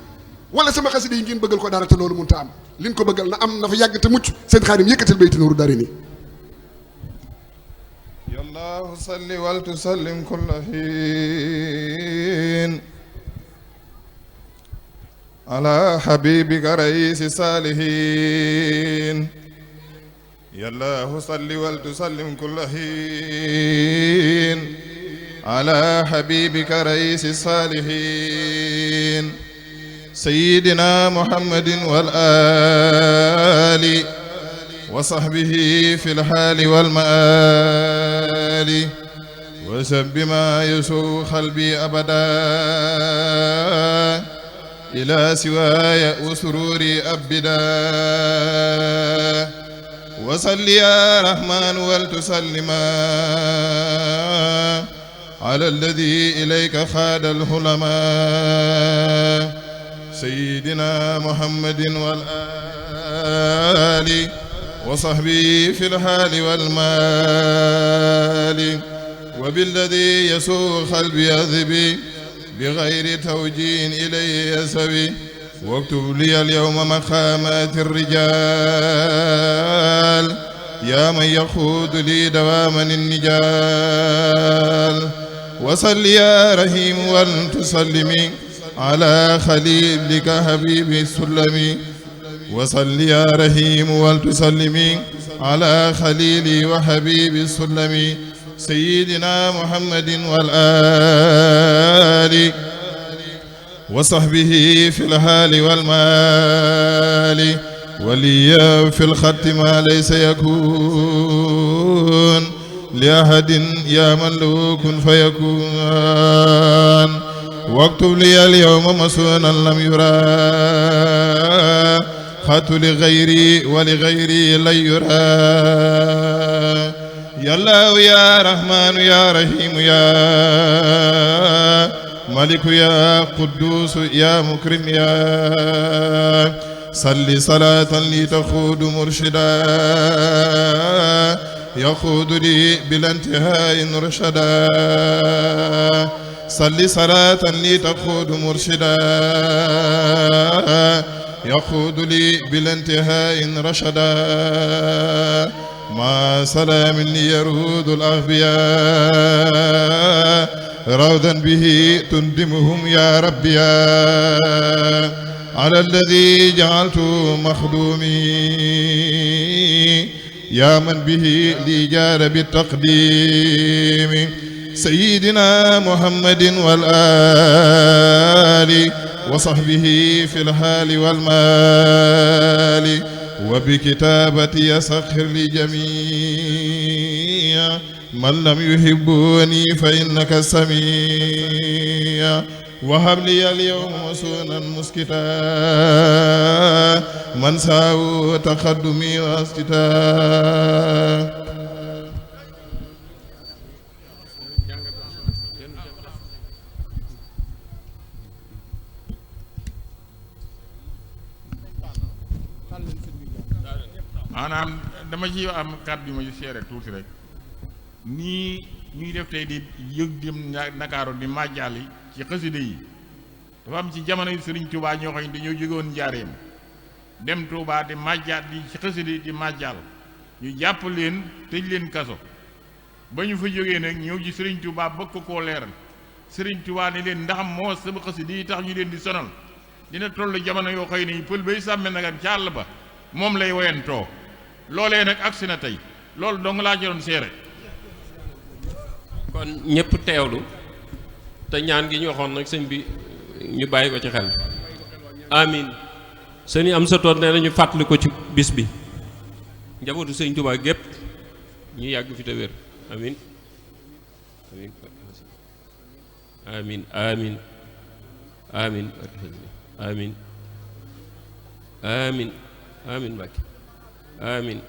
wala sama xasida yi ngeen bëggal ko dara te loolu mënta am liñ ko bëggal na am na fa yàgg te mucc seen Xaadim yëkkatil bayti Nuuru Daarayni yallaahu salli wal tusallim kulla hiin ala habibika raisi saalihin yallaahu salli wal tusallim kulla hiin ala habibika raisi saalihin sayyidina muhammadin wal ali wa sahbihi fil hali wal maali wa sabbi ma yasu qalbi abada ila siwaya wa sururi abida wa salli ya rahman wal tusallima ala alladhi ilayka khada al hulama sayyidina muhammadin wal ali wa sahbihi fil hali wal mali wa billadhi yasu qalbi adhibi بغير توجيه إليه يسوي واكتب لي اليوم مقامات الرجال يا من يخوض لي دواما النجال وصل يا رحيم ولتسلمي على خليلك حبيبي السلمي وصل يا رحيم ولتسلمي على خليلي وحبيبي السلمي سيدنا محمد والآل وصحبه في الحال والمال ولي في الخط ما ليس يكون لأحد يا من له كن فيكون واكتب لي اليوم مسونا لم يرى خط لغيري ولغيري لن يرى يا الله يا رحمن يا رحيم يا ملك يا قدوس يا مكرم يا صل صلاة لي تخود مرشدا يخود لي بلا انتهاء رشدا صل صلاة لي تخود مرشدا يخود لي بلا انتهاء رشدا مع سلام لي يرود الأغبياء روضا به تندمهم يا ربي على الذي جعلت مخدومي يا من به لي جار بالتقديم سيدنا محمد والآل وصحبه في الحال والمال وبكتابتي سخر لجميع من لم يحبوني فإنك السميع وهب لي اليوم سونا مسكتا من ساو تقدمي واستتا maanaam dama ci am kàddu yu ma seere tuuti rek nii ñuy def tey di yëg dem Ndakaaru di màjjal yi ci xasida yi dafa am ci jamono yu Sëriñ Tuubaa ñoo xam ne dañoo jógewoon njaareem dem Tuubaa di màjjal di ci xasida yi di màjjal ñu jàpp leen tëj leen kaso ba ñu fa jógee nag ñëw ci Sëriñ Tuubaa bëgg koo leeral Sëriñ Tuubaa ne leen ndax moo sama xasida yi tax ñu leen di sonal dina toll jamono yoo xëy ne pël bay sàmme nag ca àll ba moom lay woyantoo loolee nag agsi na tey loolu dong laa ci doon seere kon ñëpp teewlu te ñaan gi ñu waxoon nag sëñ bi ñu bàyyi ko ci xel amin sëñ am sa toon nee nañu fàttali ko ci bis bi njabootu sëñ Tuubaa gépp ñu yàgg fi te wér amin amin amin amin amin amin amin Mbàkke amin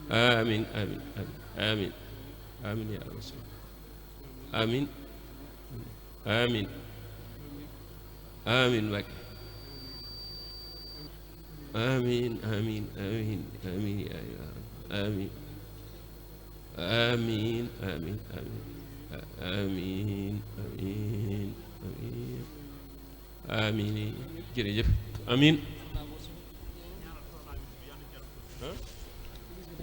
amin amin amin amin ya rasul amin amin amin Mbàkke amin amin amin amin ya amin amin amin amin amin amin amin jërëjëf amin